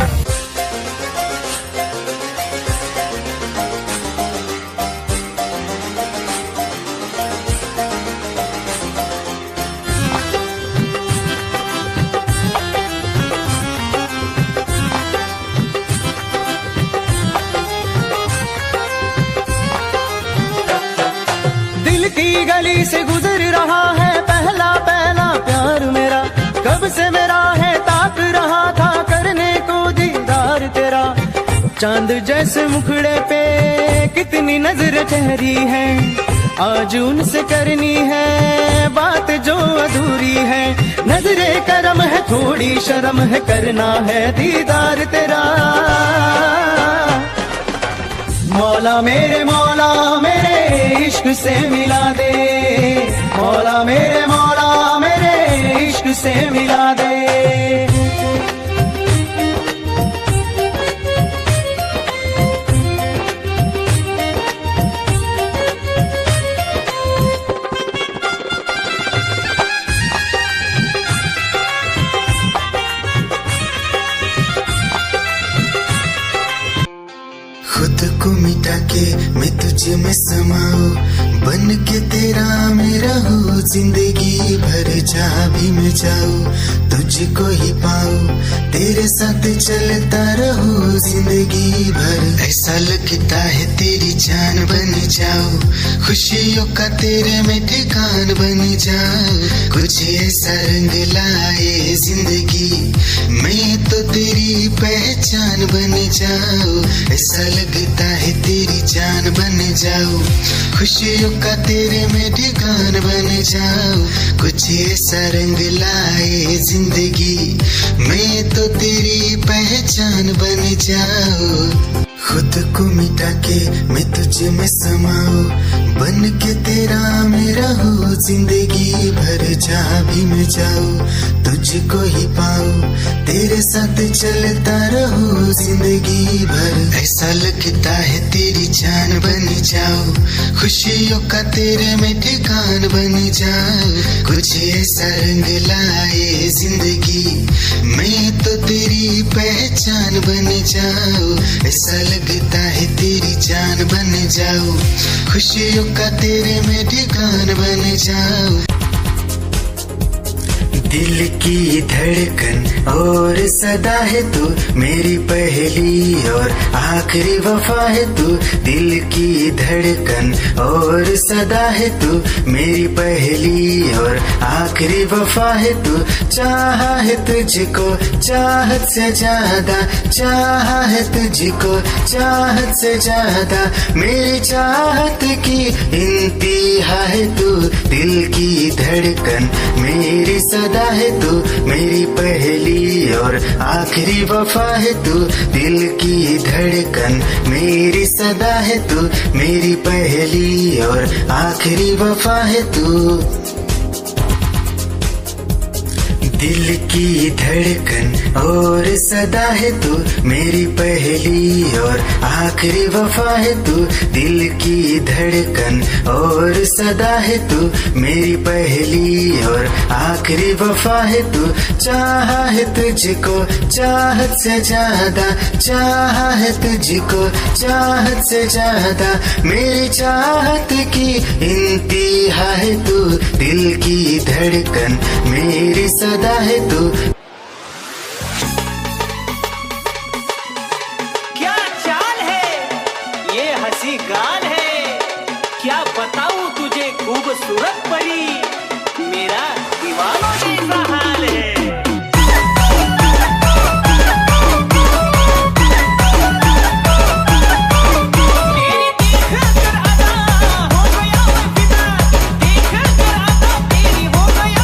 दिल की गली से गुजर रहा है पहला पहला प्यार मेरा। कब से मेरा है ताक रहा था करने को दीदार तेरा। चांद जैसे मुखड़े पे कितनी नजर ठहरी है। आज उनसे करनी है बात जो अधूरी है। नजरे करम है थोड़ी शर्म है करना है दीदार तेरा। मौला मेरे इश्क से मिला दे। मौला मेरे इश्क से मिला दे। खुद को मिटा के मैं तुझे में समाऊं। बन के तेरा मैं रहूं जिंदगी भर जहाँ भी मैं जाऊं तुझको ही पाऊं। तेरे साथ चलता रहूं जिंदगी भर। ऐसा लगता है तेरी जान बन जाऊं। खुशियों का तेरे में ठिकान बन जाऊं। कुछ ऐसा रंग लाए जिंदगी मैं तो तेरी पहचान बन जाऊं। ऐसा लगता है तेरी जान बन जाऊं। खुशियों का तेरे में ठिकान बन जाऊं। कुछ ऐसा रंग लाए जिंदगी मैं तो तेरी पहचान बन जाऊं। खुद को मिटा के मैं तुझे में समाऊं। बन के तेरा मैं रहूं जिंदगी भर जहाँ भी मैं जाऊं तुझको ही पाऊं। तेरे साथ चलता रहूं जिंदगी भर। ऐसा लगता है तेरी जान बन जाऊं। खुशियों का तेरे में ठिकान बन जाऊं। कुछ ऐसा रंग लाए जिंदगी मैं तो तेरी पहचान बन जाऊं। ऐसा लगता है तेरी जान बन जाऊं। खुशियों का तेरे में ठिकान बन जाऊं। दिल की धड़कन और सदा है तू मेरी पहली और आखिरी वफा है तू। दिल की धड़कन और सदा है तू मेरी पहली और आखिरी वफा है तू। चाहा है तुझको चाहत से ज्यादा। चाहा है तुझको चाहत से ज्यादा। मेरी चाहत की इंतहा है तू। दिल की धड़कन मेरी सदा है तू मेरी पहली और आखिरी वफा है तू। दिल की धड़कन मेरी सदा है तू मेरी पहली और आखिरी वफा है तू। दिल की धड़कन और सदा है तू मेरी पहली और आखिरी वफा है तू। दिल की धड़कन और सदा है तू मेरी पहली और आखिरी वफा है तू। चाहा है तुझको चाहत से ज्यादा। चाहा है तुझको चाहत से ज्यादा। मेरी चाहत की इंतहा है तू। दिल की धड़कन मेरी सदा है तू। क्या चाल है ये हंसी गाल है। क्या बताऊं तुझे खूबसूरत परी मेरा दीवानों जैसा हाल है। तेरी देख कर अदा हो गया मैं फिदा। देख कर अदा तेरी हो गया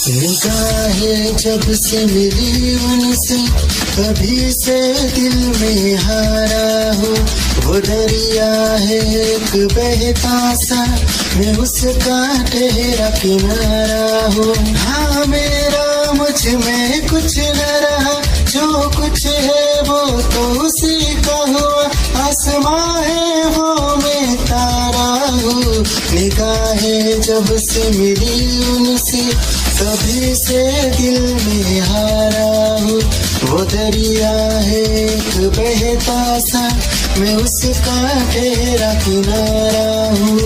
निगाहें जब से मिली उनसे कभी से दिल में हारा हो। वो दरिया है एक बहता सा, मैं उसका ठहरा किनारा हो। हाँ मेरा मुझ में कुछ न रहा, जो कुछ है वो तो उसी का हुआ। आसमां है वो मैं तारा हूँ। निगाहें जब से मिली उनसे कभी से दिल में हारा हूँ। वो दरिया है एक बहता सा, मैं उसका ठहरा किनारा हूँ।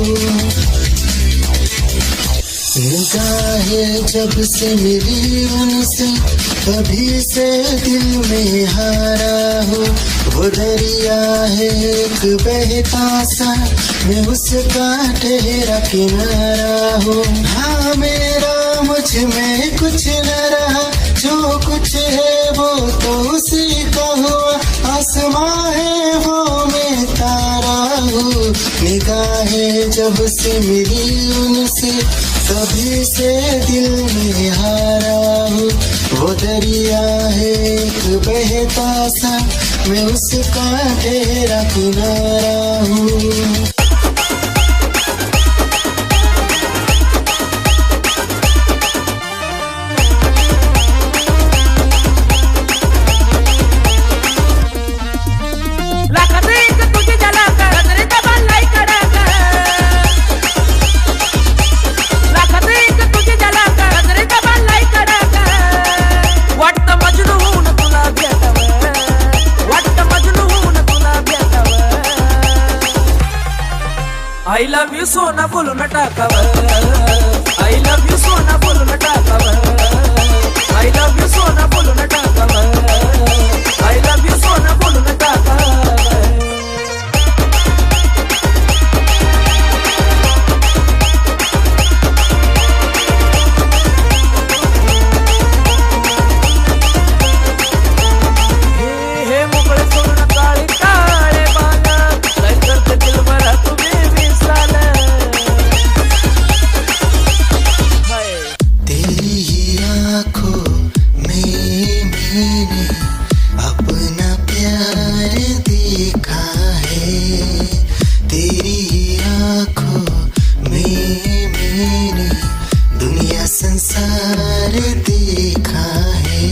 निगाहें जब से मिली उनसे कभी से दिल में हारा हो। वो दरिया है एक बहता सा, मैं उसका ठहरा किनारा हूँ। हाँ मेरा मुझ में कुछ न रहा, जो कुछ है वो तो उसी का हुआ। आसमां है वो मैं तारा हूँ। निगाहें जब से मिली उनसे कभी से दिल में हारा हूँ। वो दरिया है एक बहता सा, मैं उसका ठहरा किनारा हूँ। I love you सोना बोलो न टाकावर। I love you सोना बोलो न टाकावर। I love you सोना बोलो न टाकावर। I love you सोना बोलो न टाकावर। हे मोकळे सोना काळे काळे बाला, काय करते दिल भरा तुम्ही विसराल। तेरी ही आँखों में मैंने अपना प्यार देखा है। तेरी ही आँखों में मैंने दुनिया संसार देखा है।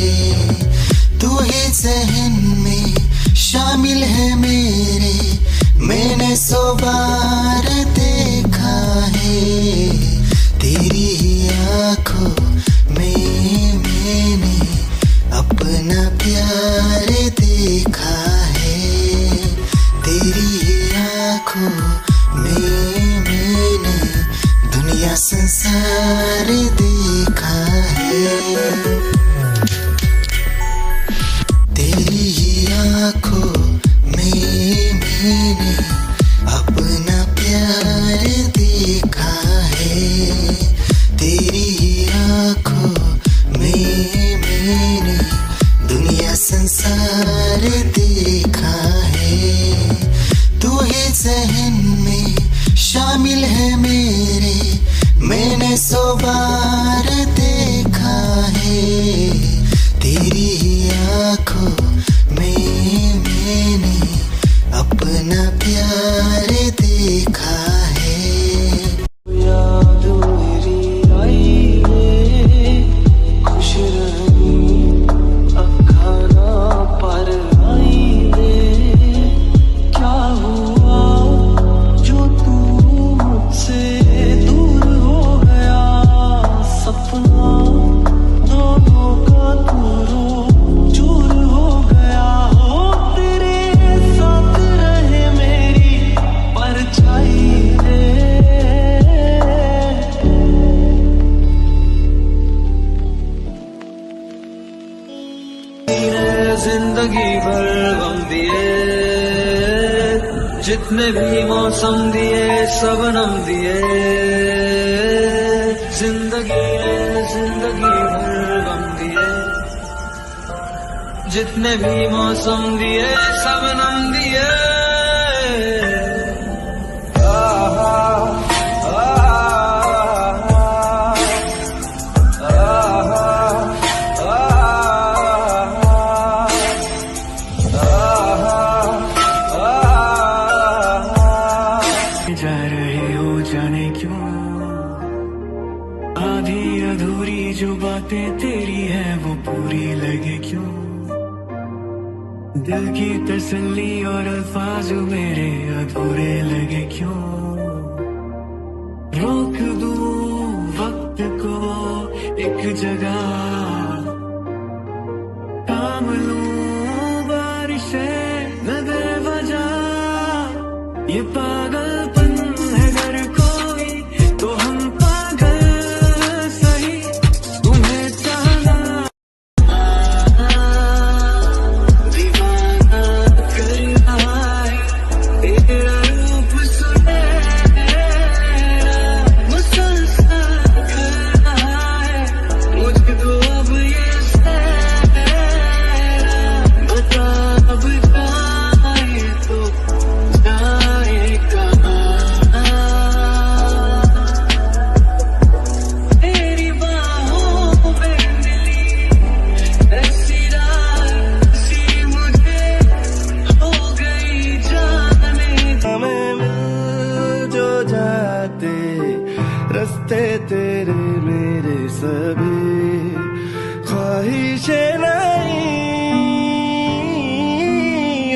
तू ही जहन में शामिल है मेरे, मैंने 100 बार देखा है। तेरी ही आँखों में मैंने अपना प्यार देखा है। तेरी ही आँखों में मैंने दुनिया संसार देखा है। तेरी ही आँखों में मैंने अपना प्यार देखा है। तेरी ही आँखों में मैंने दुनिया संसार देखा है। तू ही जहन में शामिल है मेरे, मैंने 100 बार देखा है। तेरी ही आँखों में मैंने अपना प्यार देखा है। याद मेरी आई है, खुश रही अखाना पर आई है। क्या हुआ जो तू मुझसे दूर हो गया। सपना दोनों का दूर चूर हो गया। हो तेरे साथ रहे मेरी परछाई रे। जिंदगी भर गम दिए, जितने भी मौसम दिए सबनम दिए। जिंदगी भर गम दिए, जितने भी मौसम दिए सबनम दिए। आहा, आहा, आहा। तेरी है वो पूरी लगे क्यों, दिल की तसल्ली और अल्फाज मेरे अधूरे लगे क्यों, रोक दूं वक्त को एक जगह, थाम लूं बारिशें न दे वजह, ये पागलपन है अगर कोई तो हम पागल सही, तुम्हें चाहना दीवाना करना है, तेरा रूप सुनहरा मुसलसल करना है, मुझको अब ये सहरा बता, अब जाए तो जाए कहाँ, तेरी बाहों में मिली ऐसी रात सी मुझे हो गई जाने, हमें मिल जो जाते रास्ते तेरे मेरे सभी, ख्वाहिशें नहीं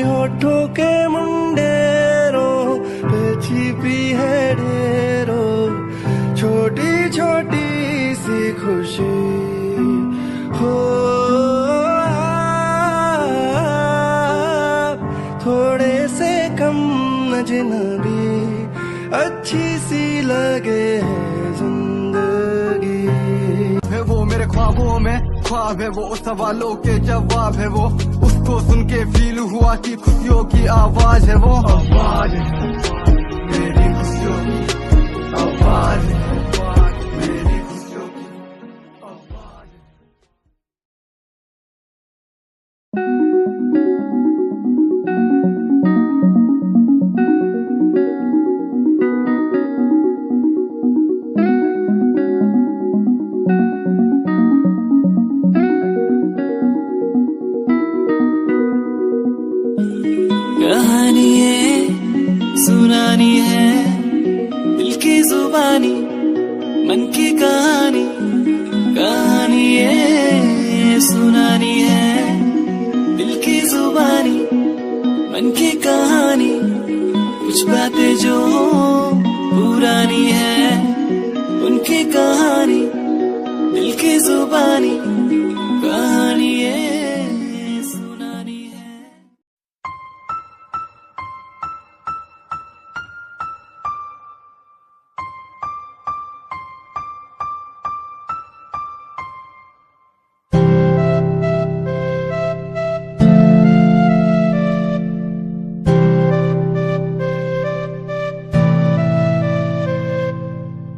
होठों के मुंडेरों पे छिपी है ढेरों, छोटी छोटी सी खुशी हो, थोड़े से कम अजनबी अच्छी सी लगे है जिंदगी, है वो मेरे ख्वाबों में ख्वाब है, वो सवालों के जवाब है, वो उसको सुन के फील हुआ कि खुशियों की आवाज है, वो आवाज है मेरी खुशियों की आवाज है, मेरी खुशियों की आवाज है। कहानी है सुनानी है, दिल की जुबानी मन की कहानी, कहानी है सुनानी है, दिल की जुबानी मन की कहानी, कुछ बातें जो पुरानी है उनकी कहानी, दिल की जुबानी कहानी है सुनानी है।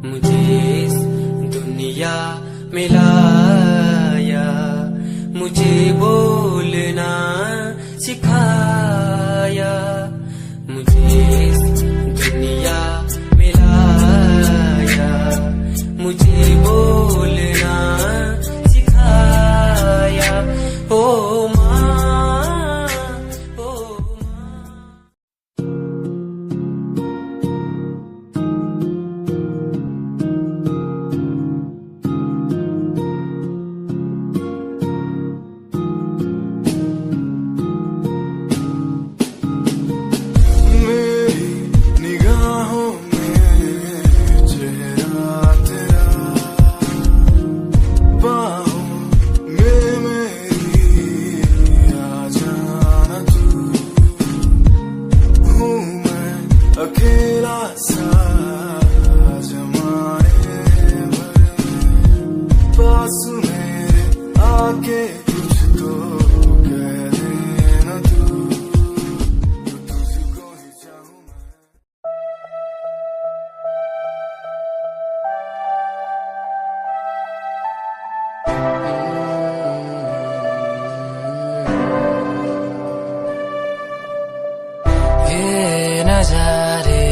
मुझे इस दुनिया में लाया, मुझे बोलना सिखाया, मुझे इस दुनिया में लाया, मुझे बोलना सिखाया, ओ माँ ओ माँ। निगाहों में चेहरा तेरा, बाहों में मेरी आ जाना तू, हूँ मैं अकेला सा जमाने भर, पास मेरे आके कुछ तो कह देना तू, तुझको ही चाहूँ मैं। ये नजारे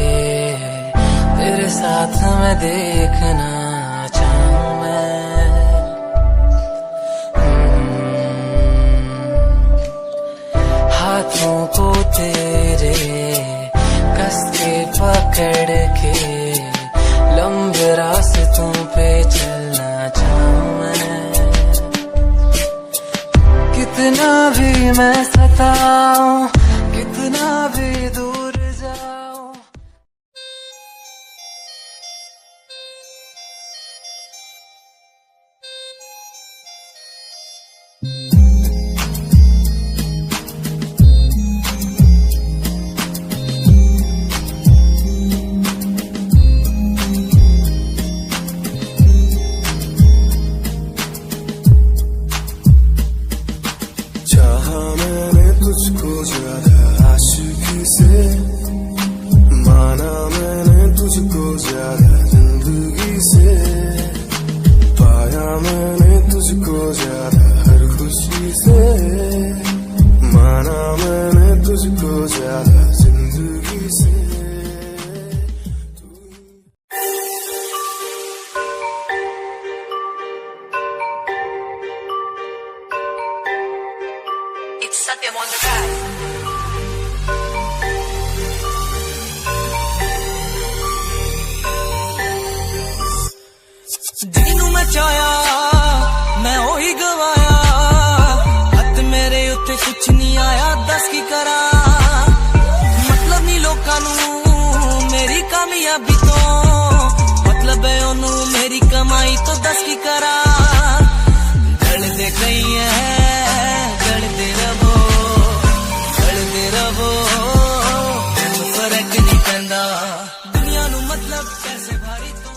तेरे साथ मैं देखना चाहूँ मैं, हाथों को तेरे कस के पकड़ के लंबे रास्तों पे चलना चाहूँ मैं, कितना भी मैं सताऊं, कितना भी दूर जाऊं। चाहा मैंने तुझको ज्यादा आशिकी से, माना मैंने तुझको ज्यादा जिंदगी से, पाया मैंने तुझको ज्यादा हर खुशी से, माना मैंने तुझको ज्यादा जिंदगी से। ਜਿਹਨੂੰ ਮੈਂ ਚਾਹਿਆ ਮੈਂ ਉਹੀ ਗਵਾਇਆ, ਹੱਥ ਮੇਰੇ ਉੱਤੇ ਕੁਛ ਨਹੀਂ ਆਇਆ, ਦੱਸ ਕੀ ਕਰਾਂ। ਮਤਲਬ ਨਹੀਂ ਲੋਕਾਂ ਨੂੰ ਮੇਰੀ ਕਾਮਯਾਬੀ ਤੋਂ, ਮਤਲਬ ਹੈ ਉਹਨੂੰ ਮੇਰੀ ਕਮਾਈ ਤੋਂ, ਦੱਸ ਕੀ ਕਰਾਂ। ਗਲਦੇ ਕਈ ਐ ਗਲਦੇ ਰਵੋ, ਗਲਦੇ ਰਵੋ, ਮੈਨੂੰ ਫਰਕ ਨਹੀਂ ਪੈਂਦਾ। ਦੁਨੀਆ ਨੂੰ ਮਤਲਬ ਪੈਸੇ ਭਾਰੀ ਤੋਂ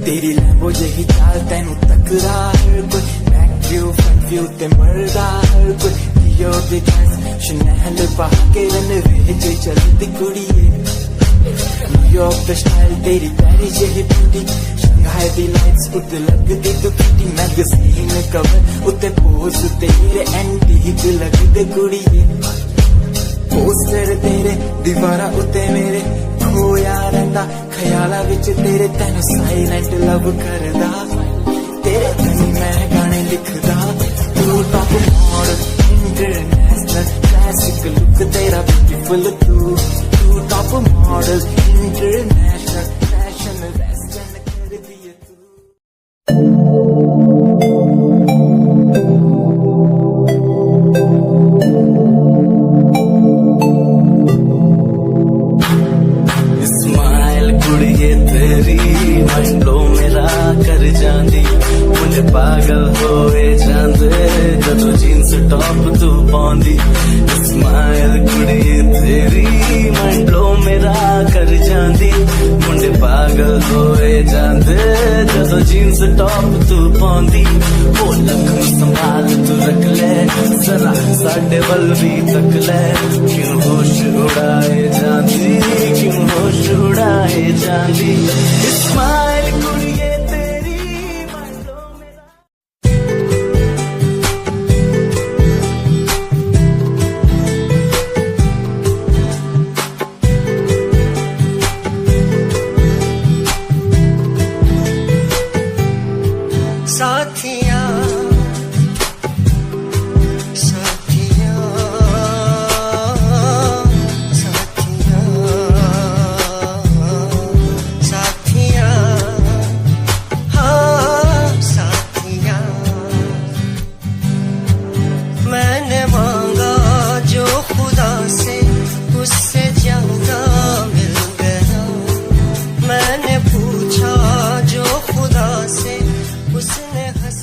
तेरी लैम्बो जही चाल तेनू तकरा हर कोई, बैक व्यू फ्रंट व्यू ते मरदा हर कोई। लियो दी ड्रेस शनेल पा के रनवे ते चलदी कुड़ीए, न्यूयॉर्क दा स्टाइल तेरी प्यारी जही ब्यूटी, शंघाई दी लाइट्स उत्ते लगदी दुपट्टी, मैगज़ीन कवर उत्ते पोज तेरे एंटीक लगदे कुड़ीए। पोस्टर तेरे दीवारा उत्ते मेरे खोया रहिंदा, ख्याला विच तेरे तैनू साइलेंट लव करदा, तेरे लिए मैं गाने लिखदा। तू top model international classic look तेरा ब्यूटीफुल, तू top model international fashion western कर दिए तू। पागल होए जांदे जदों जीन्स टॉप तू पाउंदी, स्माइल कुड़िए तेरी मंडलो मेरा कर जांदी। मुंडे पागल होए जांदे जदों जीन्स टॉप तू पाउंदी, ओ लखन संभाल तू रख ले, जरा साडे वल भी तक ले। क्यों होश उड़ाए जांदी, क्यों होश उड़ाए जांदी, स्माइल कुड़िए मैंने पूछा जो खुदा से, उसने हंस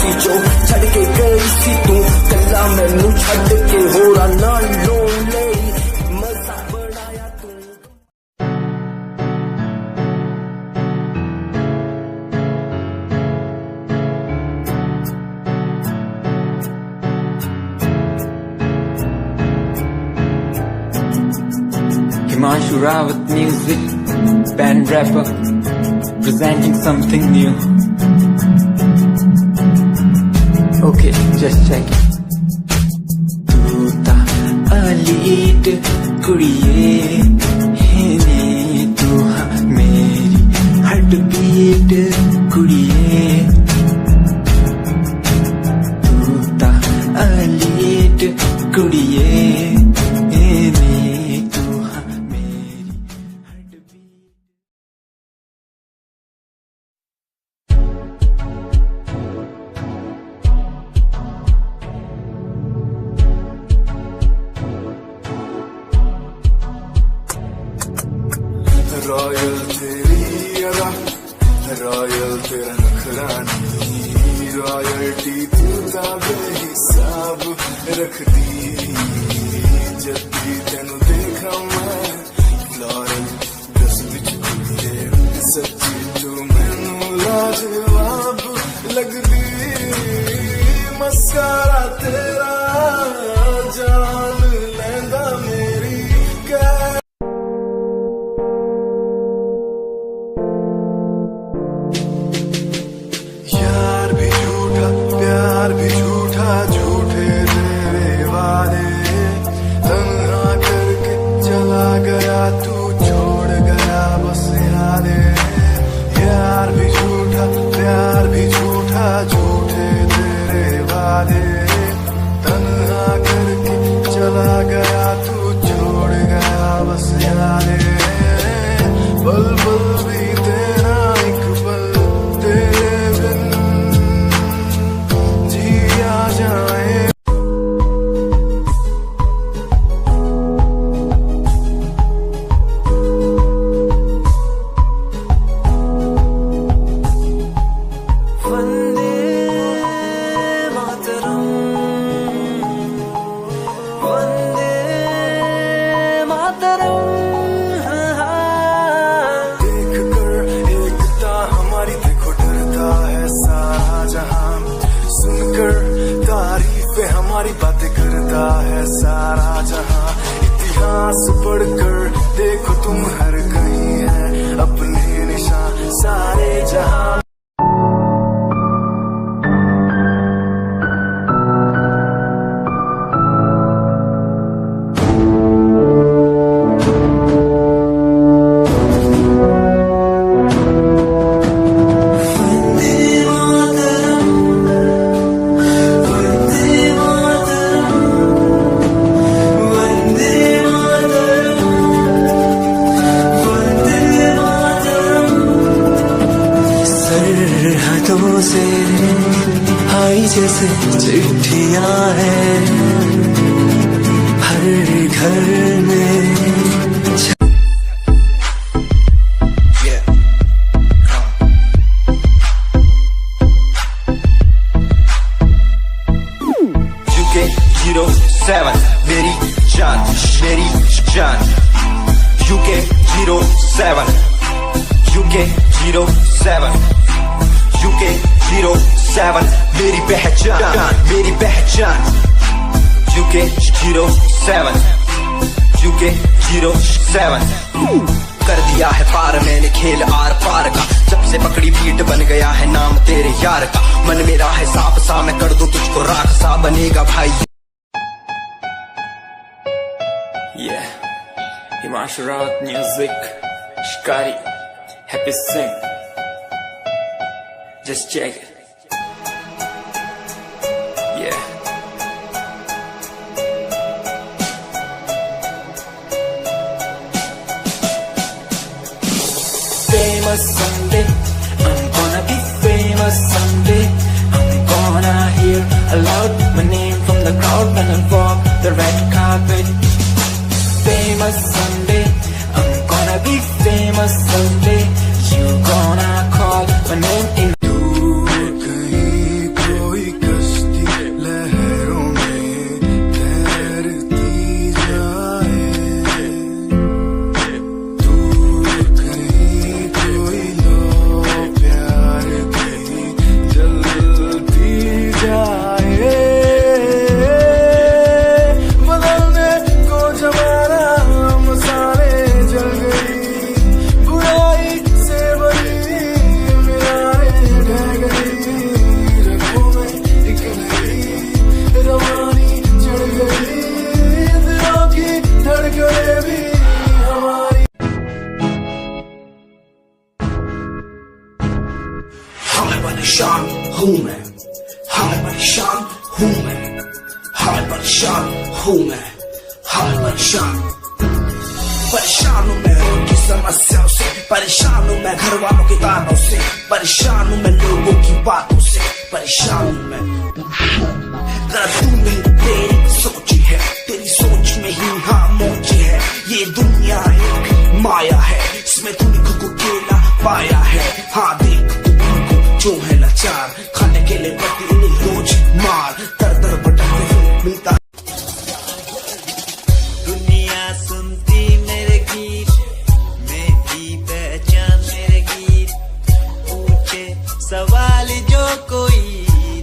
सी जो छड़ के गई सी तू कल्ला मैनू छड़ के होरा ना लोले मजा बनाया तू Himanshu Rawat music, band rapper, presenting something new. Okay, just check it. तू ता अलीट कुड़िए है तू मेरी हार्ट बीट कुड़िए तू ता अलीट कुड़िए रॉयल तेरी अदा रॉयल तेरा नखरानी रॉयल्टी तू ता बेहिसाब रख दी जब भी तेनू देखा मैं फ्लोरल दस विच कुड़िए सच्ची तू मैनू लाजवाब लगदी मस्कारा तेरा जान लैंदा मेरी प्यार भी झूठा झूठे तेरे वादे तन्हा करके चला गया तू छोड़ गया बस यादे यार भी झूठा प्यार भी झूठा झूठे तेरे वादे तन्हा करके चला गया तू छोड़ गया बस यादे पल पल भी तेरा एक पल तेरे बिन जाए वंदे मातरम वंदे मातरम देख कर एकता हमारी देखो डरता है सारा जहां सुनकर तारीफें हमारी बातें करता है सारा जहां इतिहास पढ़कर देखो तुम हर कहीं है अपने निशान सारे जहां से आई जैसे चिट्ठियां हैं हर घर में UK 07 मेरी जान UK 07 UK 07 UK 07 मेरी पहचान UK 07 UK 07 कर दिया है पार मैंने खेल आर पार का जब से पकड़ी बीट बन गया है नाम तेरे यार का मन मेरा है सांप सा मैं कर दूं तुझको राख सा बनेगा भाई Yeah, Himanshu Rawat music, Shikari, Happy Singh. Just check it. Yeah. Famous someday, I'm gonna be famous someday. I'm gonna hear aloud my name from the crowd when I walk the red carpet. Famous someday, I'm gonna be famous someday. You gonna call my name in. कहीं कोई हूँ मैं, हाय परेशान हूँ मैं, हाय परेशान हूँ मैं, हाय परेशान। परेशान हूँ मैं उनकी समस्याओं से, परेशान हूँ मैं घर वालों के तानों से, परेशान हूँ मैं लोगों की बातों से, परेशान हूँ मैं। तेरा तू नहीं तेरी सोची है, तेरी सोच में ही हाँ मोची है। ये दुनिया एक माया है, इसमें तूने खुद को अकेला पाया है। हाँ देख तू जो है लाचार, खाने के लिए पति उन्हें रोज मार, दर दर भटकते हुए मिलता। दुनिया सुनती मेरे गीत, मेरी पहचान मेरे गीत, पूछे सवाल जो कोई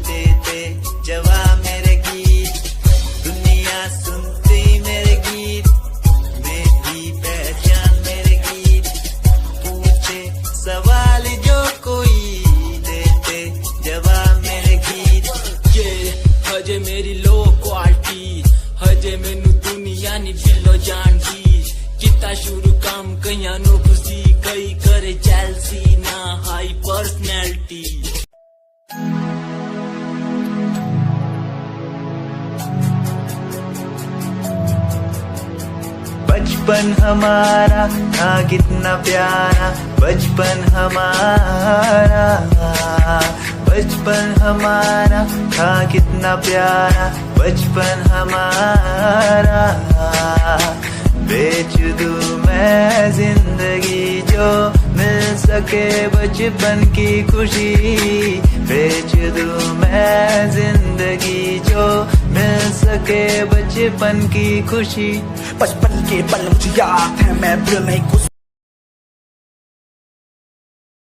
देते जवाब मेरे गीत। दुनिया सुनती मेरे गीत, मेरी पहचान मेरे गीत, पूछे सवाल जो कोई देते जवाब मेरे गीत। ये हजे मेरी लो क्वालिटी, हजे मैनू दुनिया नी दिलो जानती। किता शुरू काम कईयां नो खुशी, कई करे जेलसी ना हाई पर्सनैलिटी। बचपन हमारा था कितना प्यारा, बचपन हमारा, बचपन हमारा था कितना प्यारा, बचपन हमारा। बेच दूं मैं जिंदगी जो मिल सके बचपन की खुशी, बेच दूं मैं जिंदगी जो मिल सके बचपन की खुशी। बचपन के पल मुझे याद है, मैं भूल नहीं कुछ